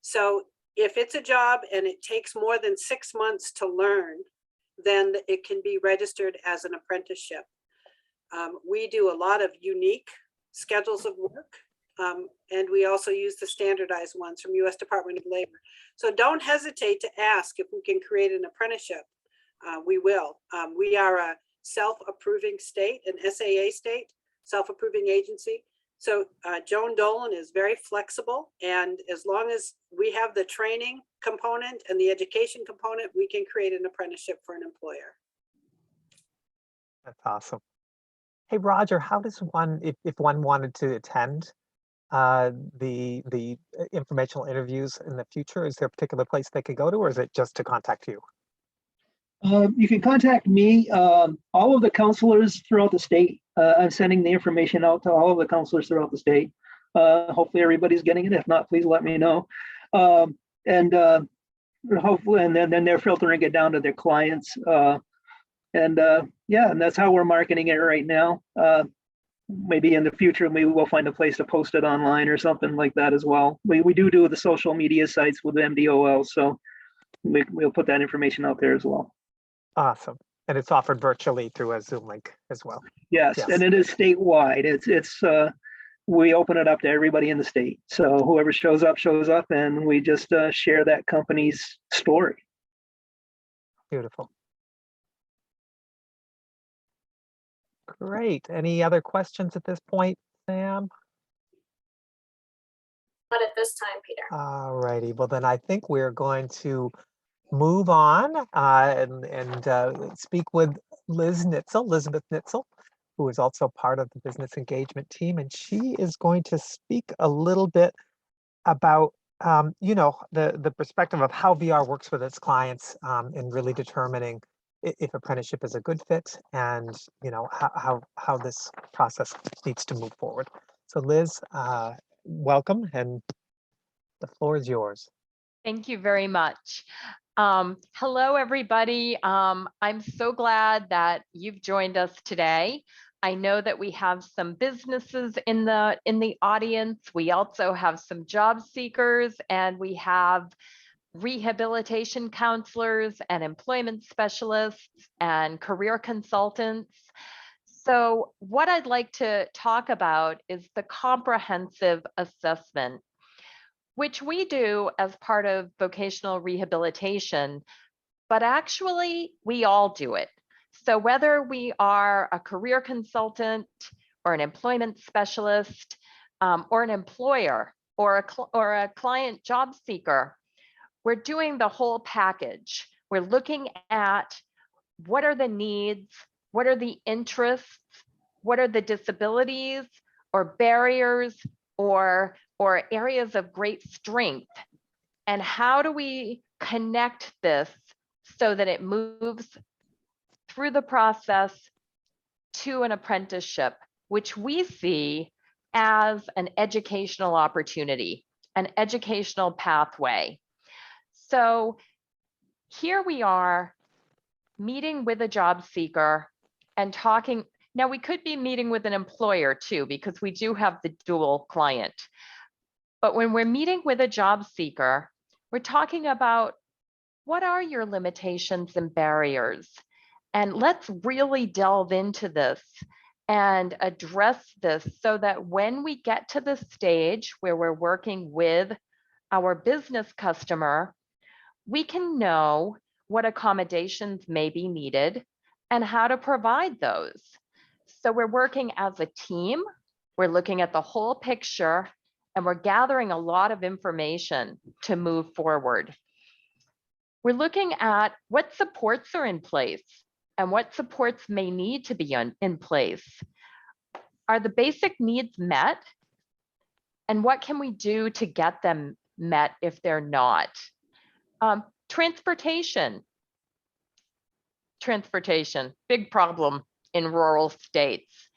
So if it's a job and it takes more than 6 months to learn, then it can be registered as an apprenticeship. We do a lot of unique schedules of work, and we also use the standardized ones from U.S. Department of Labor. So don't hesitate to ask if we can create an apprenticeship. We will. We are a self-approving state, an SAA state, self-approving agency. So Joan Dolan is very flexible, and as long as we have the training component and the education component, we can create an apprenticeship for an employer. That's awesome. Hey, Roger, how does one, if one wanted to attend the informational interviews in the future, is there a particular place they could go to, or is it just to contact you? You can contact me. All of the counselors throughout the state, I'm sending the information out to all of the counselors throughout the state. Hopefully everybody's getting it. If not, please let me know. Hopefully, and then they're filtering it down to their clients. And that's how we're marketing it right now. Maybe in the future, maybe we'll find a place to post it online or something like that as well. We do the social media sites with MDOL, so we'll put that information out there as well. Awesome. And it's offered virtually through a Zoom link as well. Yes. And it is statewide. It's we open it up to everybody in the state. So whoever shows up, and we just share that company's story. Beautiful. Great. Any other questions at this point, Sam? Not at this time, Peter. All righty. Well, then I think we're going to move on and speak with Elizabeth Nitzel, who is also part of the business engagement team. And she is going to speak a little bit about, the perspective of how VR works with its clients in really determining if apprenticeship is a good fit and, how this process needs to move forward. So Liz, welcome, and the floor is yours. Thank you very much. Hello, everybody. I'm so glad that you've joined us today. I know that we have some businesses in the audience. We also have some job seekers, and we have rehabilitation counselors and employment specialists and career consultants. So what I'd like to talk about is the comprehensive assessment, which we do as part of vocational rehabilitation. but actually we all do it. So whether we are a career consultant or an employment specialist, or an employer or a client job seeker, we're doing the whole package. We're looking at what are the needs, what are the interests, what are the disabilities or barriers or areas of great strength, and how do we connect this so that it moves through the process to an apprenticeship, which we see as an educational opportunity, an educational pathway. So here we are meeting with a job seeker and talking. Now we could be meeting with an employer too, because we do have the dual client. But when we're meeting with a job seeker, we're talking about what are your limitations and barriers? And let's really delve into this and address this so that when we get to the stage where we're working with our business customer, we can know what accommodations may be needed and how to provide those. So we're working as a team, we're looking at the whole picture, and we're gathering a lot of information to move forward. We're looking at what supports are in place and what supports may need to be in place. Are the basic needs met? And what can we do to get them met if they're not? Transportation, big problem in rural states.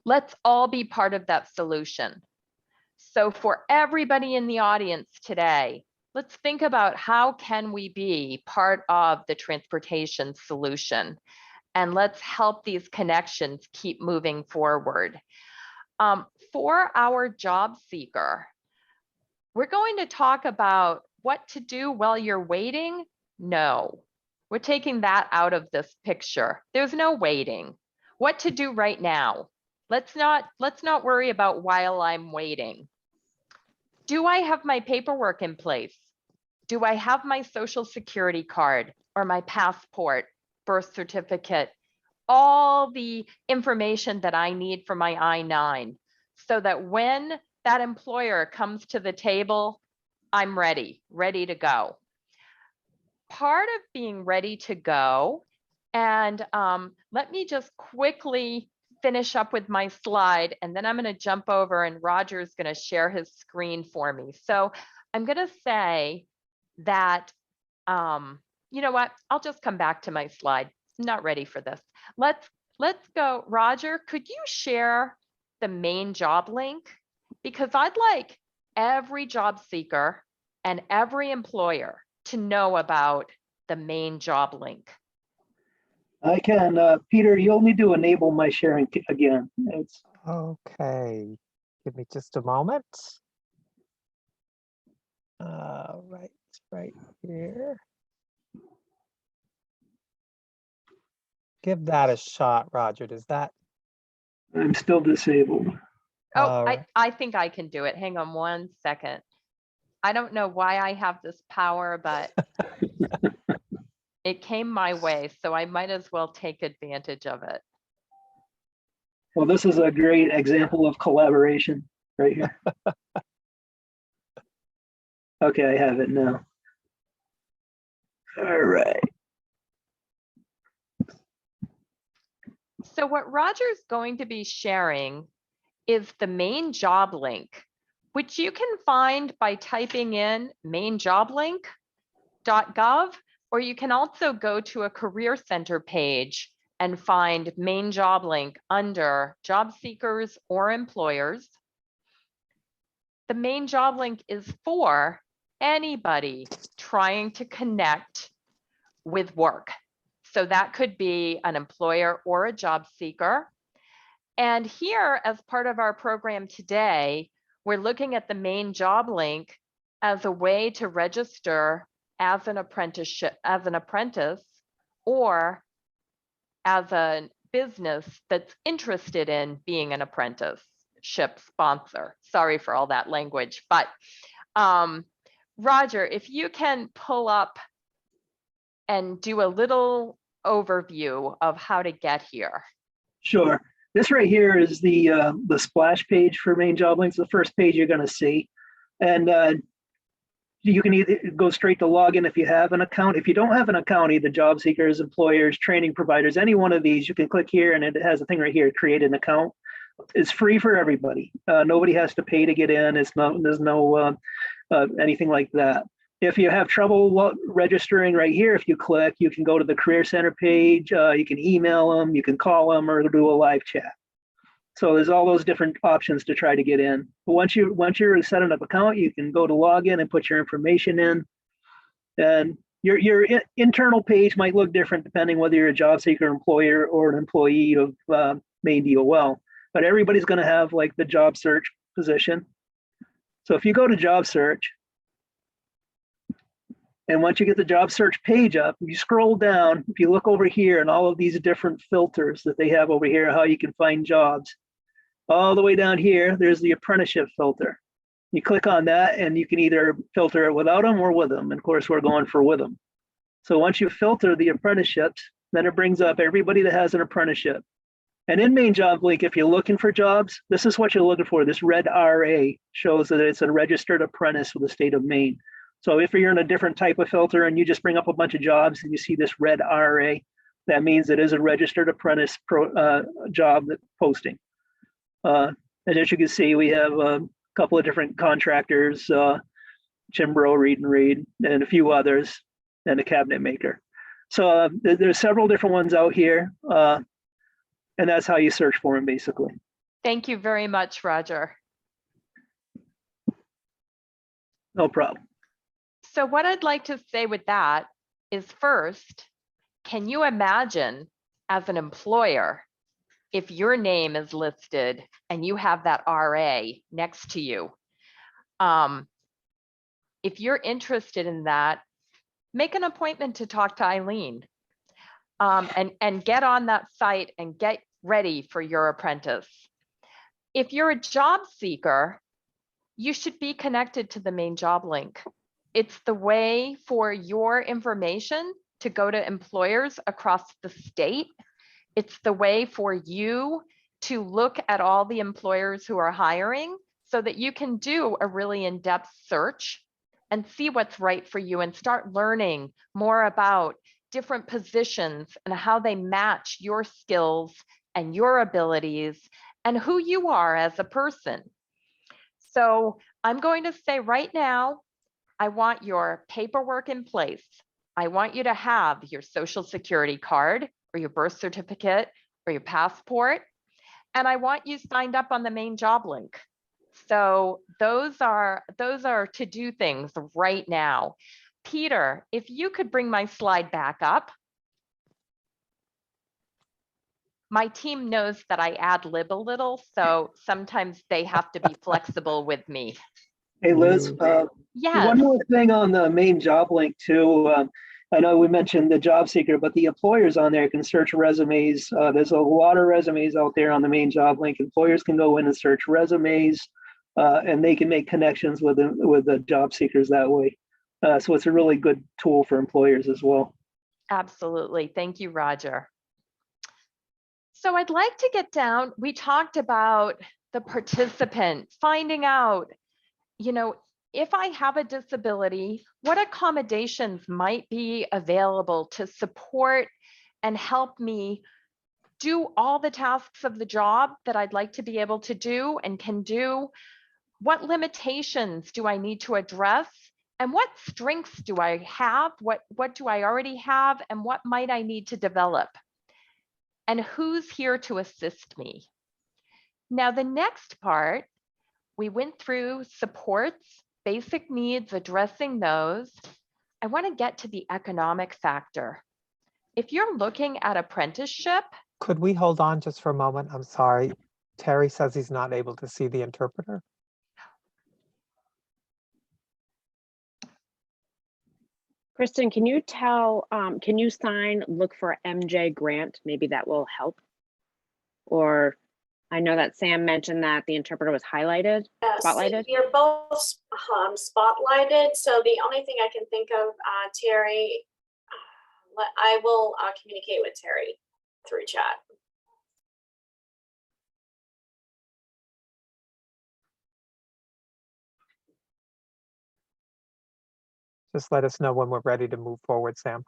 Let's all be part of that solution. So for everybody in the audience today, let's think about how can we be part of the transportation solution, and let's help these connections keep moving forward. For our job seeker, we're going to talk about what to do while you're waiting. No, we're taking that out of this picture. There's no waiting. What to do right now? Let's not worry about while I'm waiting. Do I have my paperwork in place? Do I have my social security card or my passport, birth certificate, all the information that I need for my I-9, so that when that employer comes to the table, I'm ready to go. Part of being ready to go, and let me just quickly finish up with my slide, and then I'm going to jump over and Roger's going to share his screen for me. So I'm going to say that, you know what, I'll just come back to my slide. I'm not ready for this. Let's go. Roger, could you share the Maine job link? Because I'd like every job seeker and every employer to know about the Maine job link. I can, Peter, you'll need to enable my sharing again. It's Okay, give me just a moment. Right here. Give that a shot, Roger. Does that? I'm still disabled. Oh, right. I think I can do it. Hang on one second. I don't know why I have this power, but it came my way, so I might as well take advantage of it. Well, this is a great example of collaboration right here. Okay, I have it now. All right. So what Roger's going to be sharing is the Maine job link, which you can find by typing in mainejoblink.gov, or you can also go to a Career Center page and find Maine job link under job seekers or employers. The Maine job link is for anybody trying to connect with work. So that could be an employer or a job seeker. And here, as part of our program today, we're looking at the Maine job link as a way to register as an apprenticeship, as an apprentice, or as a business that's interested in being an apprenticeship sponsor. Sorry for all that language, but Roger, if you can pull up and do a little overview of how to get here? Sure. This right here is the splash page for Maine Job Links, the first page you're going to see. And you can either go straight to login if you have an account. If you don't have an account, either job seekers, employers, training providers, any one of these, you can click here and it has a thing right here, create an account. It's free for everybody. Nobody has to pay to get in. There's no anything like that. If you have trouble registering right here, if you click, you can go to the Career Center page. You can email them, you can call them, or do a live chat. So there's all those different options to try to get in. But once you're setting up an account, you can go to login and put your information in. And your internal page might look different depending whether you're a job seeker, employer, or an employee of Maine DOL. But everybody's going to have like the job search position. So if you go to job search, and once you get the job search page up, you scroll down, if you look over here and all of these different filters that they have over here, how you can find jobs, all the way down here, there's the apprenticeship filter. You click on that and you can either filter it without them or with them. And of course, we're going for with them. So once you filter the apprenticeships, then it brings up everybody that has an apprenticeship. And in Maine Job Link, if you're looking for jobs, this is what you're looking for. This red RA shows that it's a registered apprentice with the state of Maine. So if you're in a different type of filter and you just bring up a bunch of jobs and you see this red RA, that means it is a registered apprentice job posting. And as you can see, we have a couple of different contractors, Chimbro, Reed and Reed, and a few others, and a cabinet maker. So there's several different ones out here. And that's how you search for them, basically. Thank you very much, Roger. No problem. So what I'd like to say with that is, first, can you imagine as an employer, if your name is listed and you have that RA next to you? If you're interested in that, make an appointment to talk to Eileen. And get on that site and get ready for your apprentice. If you're a job seeker, you should be connected to the Maine Job Link. It's the way for your information to go to employers across the state. It's the way for you to look at all the employers who are hiring so that you can do a really in-depth search and see what's right for you and start learning more about different positions and how they match your skills and your abilities and who you are as a person. So I'm going to say right now, I want your paperwork in place. I want you to have your social security card or your birth certificate or your passport. And I want you signed up on the Maine Job Link. So those are to-do things right now. Peter, if you could bring my slide back up. My team knows that I ad lib a little, so sometimes they have to be flexible with me. Hey, Liz. Yes. One more thing on the Maine Job Link too. I know we mentioned the job seeker, but the employers on there can search resumes. There's a lot of resumes out there on the Maine Job Link. Employers can go in and search resumes, and they can make connections with the job seekers that way. So it's a really good tool for employers as well. Absolutely. Thank you, Roger. So I'd like to get down, we talked about the participant, finding out, if I have a disability, what accommodations might be available to support and help me do all the tasks of the job that I'd like to be able to do and can do? What limitations do I need to address? And what strengths do I have? What do I already have? And what might I need to develop? And who's here to assist me? Now, the next part, we went through supports, basic needs, addressing those. I want to get to the economic factor. If you're looking at apprenticeship. Could we hold on just for a moment? I'm sorry. Terry says he's not able to see the interpreter. Kristen, can you look for MJ Grant? Maybe that will help. Or I know that Sam mentioned that the interpreter was highlighted, spotlighted. You're both spotlighted. So the only thing I can think of, Terry, I will communicate with Terry through chat. Just let us know when we're ready to move forward, Sam.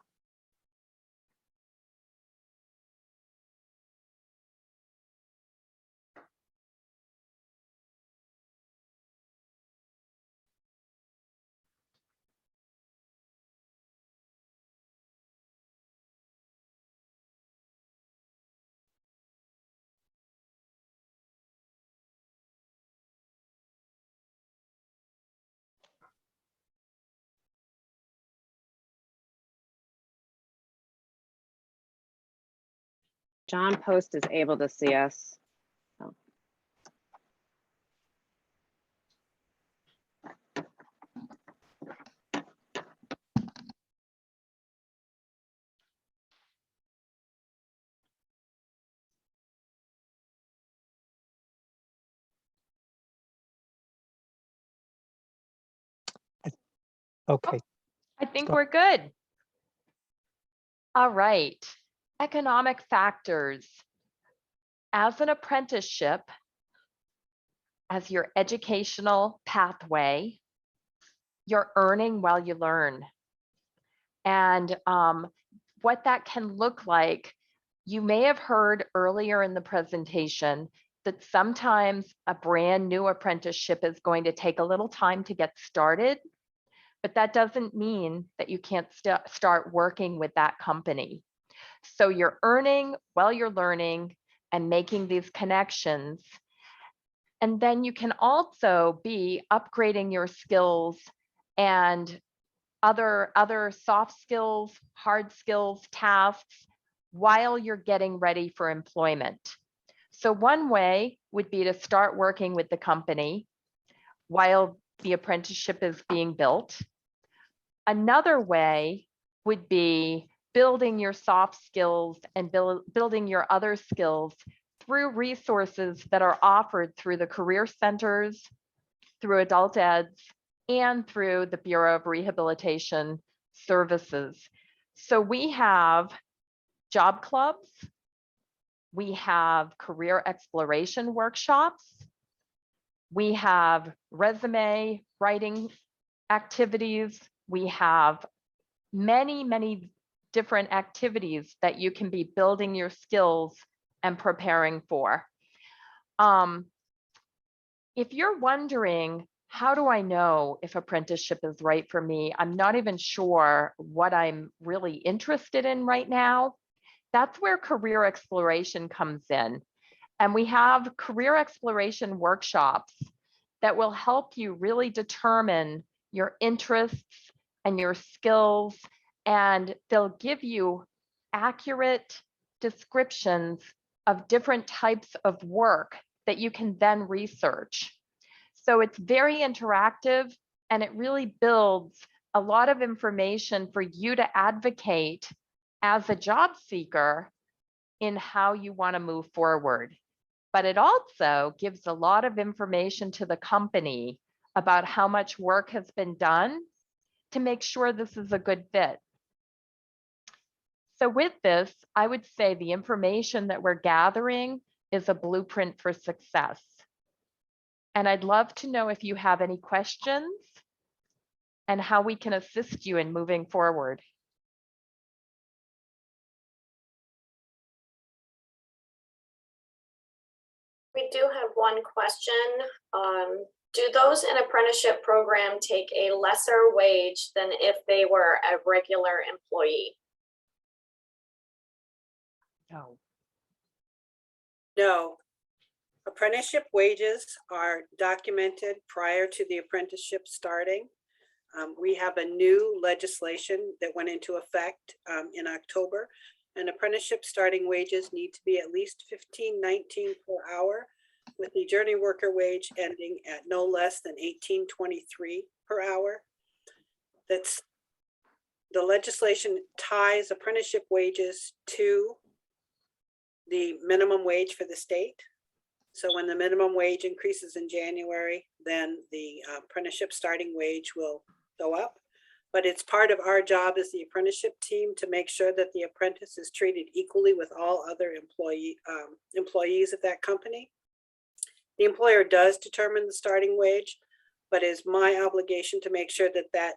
John Post is able to see us. Oh. Okay. I think Go. we're good. All right. Economic factors. As an apprenticeship, as your educational pathway, you're earning while you learn. And what that can look like, you may have heard earlier in the presentation that sometimes a brand new apprenticeship is going to take a little time to get started, but that doesn't mean that you can't start working with that company. So you're earning while you're learning and making these connections. And then you can also be upgrading your skills and other soft skills, hard skills, tasks while you're getting ready for employment. So one way would be to start working with the company while the apprenticeship is being built. Another way would be building your soft skills and building your other skills through resources that are offered through the career centers, through adult eds, and through the Bureau of Rehabilitation Services. So we have job clubs, we have career exploration workshops, we have resume writing activities, we have many different activities that you can be building your skills and preparing for. If you're wondering, how do I know if apprenticeship is right for me? I'm not even sure what I'm really interested in right now. That's where career exploration comes in. And we have career exploration workshops that will help you really determine your interests and your skills, and they'll give you accurate descriptions of different types of work that you can then research. So it's very interactive, and it really builds a lot of information for you to advocate as a job seeker in how you want to move forward. But it also gives a lot of information to the company about how much work has been done to make sure this is a good fit. So with this, I would say the information that we're gathering is a blueprint for success. And I'd love to know if you have any questions and how we can assist you in moving forward. We do have one question. Do those in apprenticeship program take a lesser wage than if they were a regular employee? No. No. Apprenticeship wages are documented prior to the apprenticeship starting. We have a new legislation that went into effect in October, and apprenticeship starting wages need to be at least $15.19 per hour, with the journey worker wage ending at no less than $18.23 per hour. That's the legislation ties apprenticeship wages to the minimum wage for the state. So when the minimum wage increases in January, then the apprenticeship starting wage will go up. but it's part of our job as the apprenticeship team to make sure that the apprentice is treated equally with all other employees of that company. The employer does determine the starting wage, but it is my obligation to make sure that that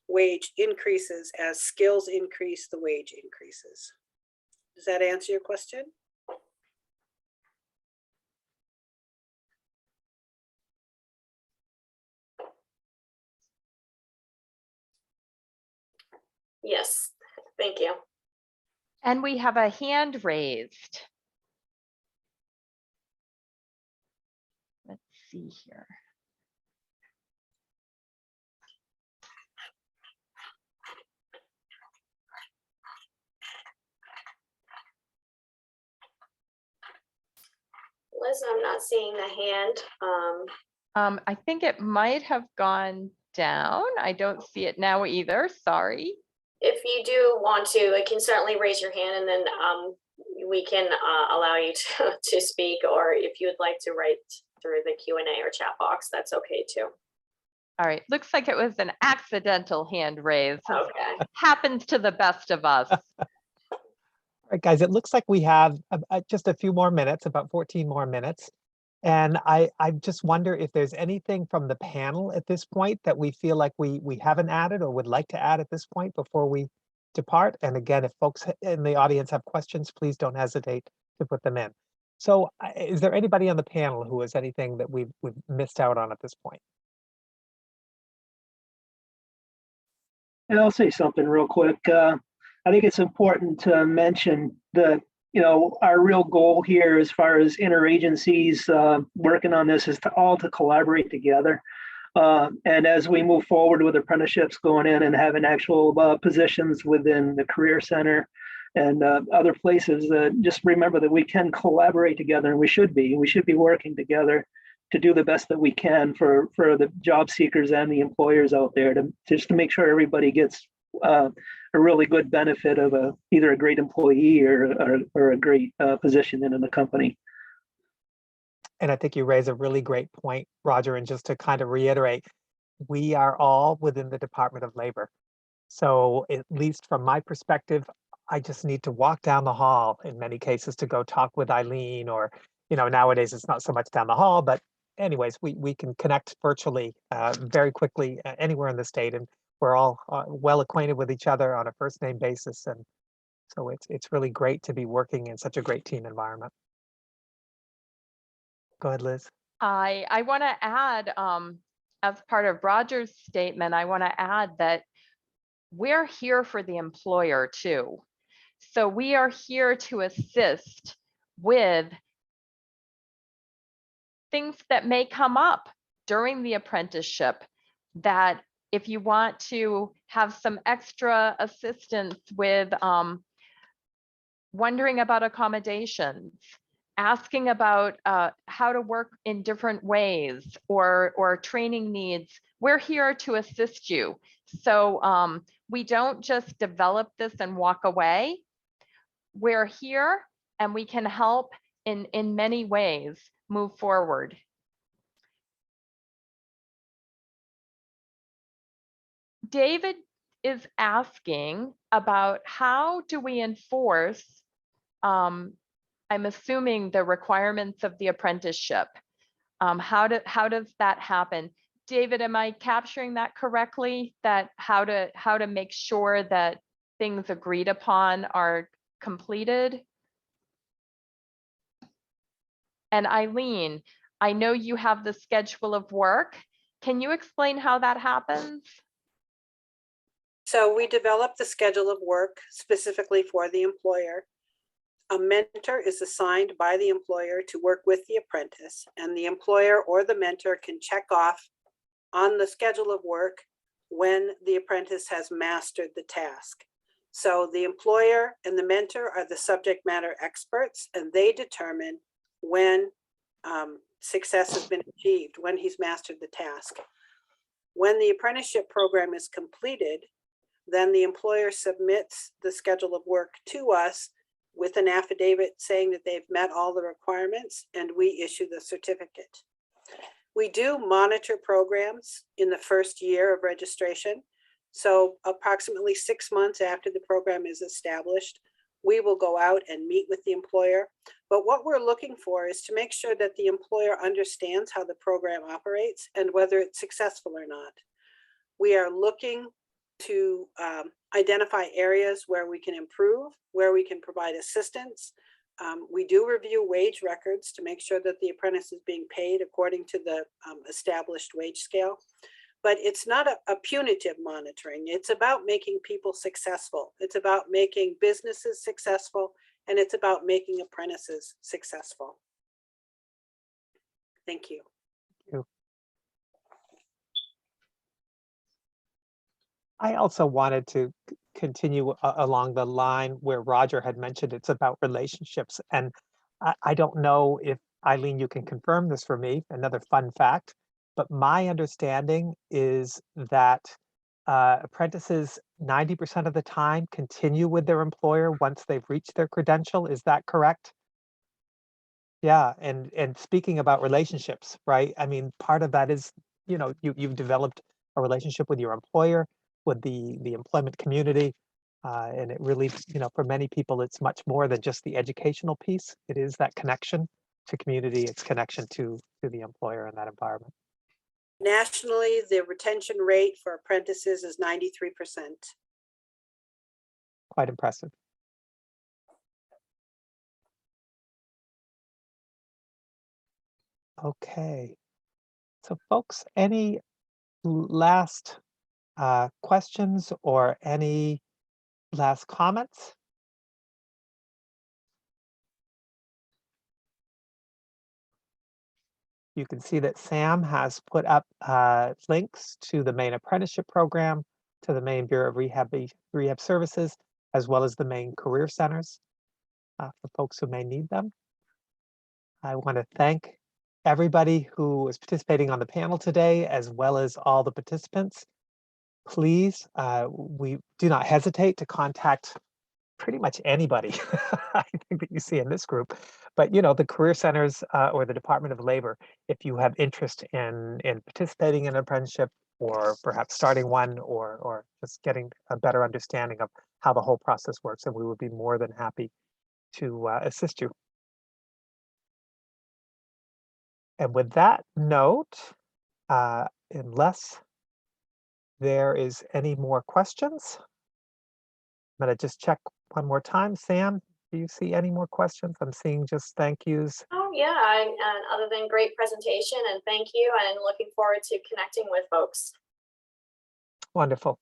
wage increases as skills increase, the wage increases. Does that answer your question? Yes, thank you. And we have a hand raised. Let's see here. Liz, I'm not seeing the hand. I think it might have gone down. I don't see it now either. Sorry. If you do want to, you can certainly raise your hand, and then we can allow you to speak, or if you would like to write through the Q&A or chat box, that's okay too. All right. Looks like it was an accidental hand raise. Okay. Happens to the best of us. All right, guys, it looks like we have just a few more minutes, about 14 more minutes. And I just wonder if there's anything from the panel at this point that we feel like we haven't added or would like to add at this point before we depart. And again, if folks in the audience have questions, please don't hesitate to put them in. So is there anybody on the panel who has anything that we've missed out on at this point? And I'll say something real quick. I think it's important to mention that, our real goal here as far as interagencies working on this is to collaborate together. And as we move forward with apprenticeships going in and having actual positions within the Career Center and other places, just remember that we can collaborate together, and we should be working together to do the best that we can for the job seekers and the employers out there to make sure everybody gets a really good benefit of either a great employee or a great position in the company. And I think you raise a really great point, Roger. And just to kind of reiterate, we are all within the Department of Labor. So at least from my perspective, I just need to walk down the hall in many cases to go talk with Eileen, or, nowadays it's not so much down the hall, but anyways, we can connect virtually very quickly anywhere in the state. And we're all well acquainted with each other on a first name basis. And so it's really great to be working in such a great team environment. Go ahead, Liz. I want to add, as part of Roger's statement, I want to add that we're here for the employer too. So we are here to assist with things that may come up during the apprenticeship, that if you want to have some extra assistance with wondering about accommodations, asking about how to work in different ways, or training needs, we're here to assist you. So we don't just develop this and walk away. We're here and we can help in many ways move forward. David is asking about how do we enforce, I'm assuming, the requirements of the apprenticeship. How does that happen? David, am I capturing that correctly? That how to make sure that things agreed upon are completed? And Eileen, I know you have the schedule of work. Can you explain how that happens? So we developed the schedule of work specifically for the employer. A mentor is assigned by the employer to work with the apprentice, and the employer or the mentor can check off on the schedule of work when the apprentice has mastered the task. So the employer and the mentor are the subject matter experts, and they determine when success has been achieved, when he's mastered the task. When the apprenticeship program is completed, then the employer submits the schedule of work to us with an affidavit saying that they've met all the requirements, and we issue the certificate. We do monitor programs in the first year of registration. So approximately 6 months after the program is established, we will go out and meet with the employer. But what we're looking for is to make sure that the employer understands how the program operates and whether it's successful or not. We are looking to identify areas where we can improve, where we can provide assistance. We do review wage records to make sure that the apprentice is being paid according to the established wage scale. But it's not a punitive monitoring. It's about making people successful. It's about making businesses successful, and it's about making apprentices successful. Thank you. I also wanted to continue along the line where Roger had mentioned it's about relationships. And I don't know if, Eileen, you can confirm this for me, another fun fact, but my understanding is that apprentices 90% of the time continue with their employer once they've reached their credential. Is that correct? Yeah, and speaking about relationships, right? I mean, part of that is, you know, you've developed a relationship with your employer, with the employment community, and it really, you know, for many people, it's much more than just the educational piece. It is that connection to community, it's connection to the employer in that environment. Nationally, the retention rate for apprentices is 93%. Quite impressive. Okay, so folks, any last questions or any last comments? You can see that Sam has put up links to the Maine Apprenticeship Program, to the Maine Bureau of Rehab Services, as well as the Maine Career Centers for folks who may need them. I want to thank everybody who is participating on the panel today, as well as all the participants. Please, we do not hesitate to contact pretty much anybody I think that you see in this group, but you know, the career centers or the Department of Labor, if you have interest in participating in an apprenticeship or perhaps starting one or just getting a better understanding of how the whole process works, and we would be more than happy to assist you. And with that note, unless there is any more questions, I'm going to just check one more time. Sam, do you see any more questions? I'm seeing just thank yous. Oh yeah, and other than great presentation and thank you, and looking forward to connecting with folks. Wonderful.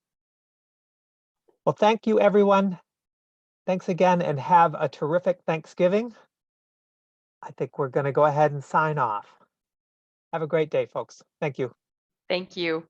Well, thank you, everyone. Thanks again, and have a terrific Thanksgiving. I think we're going to go ahead and sign off. Have a great day, folks. Thank you. Thank you.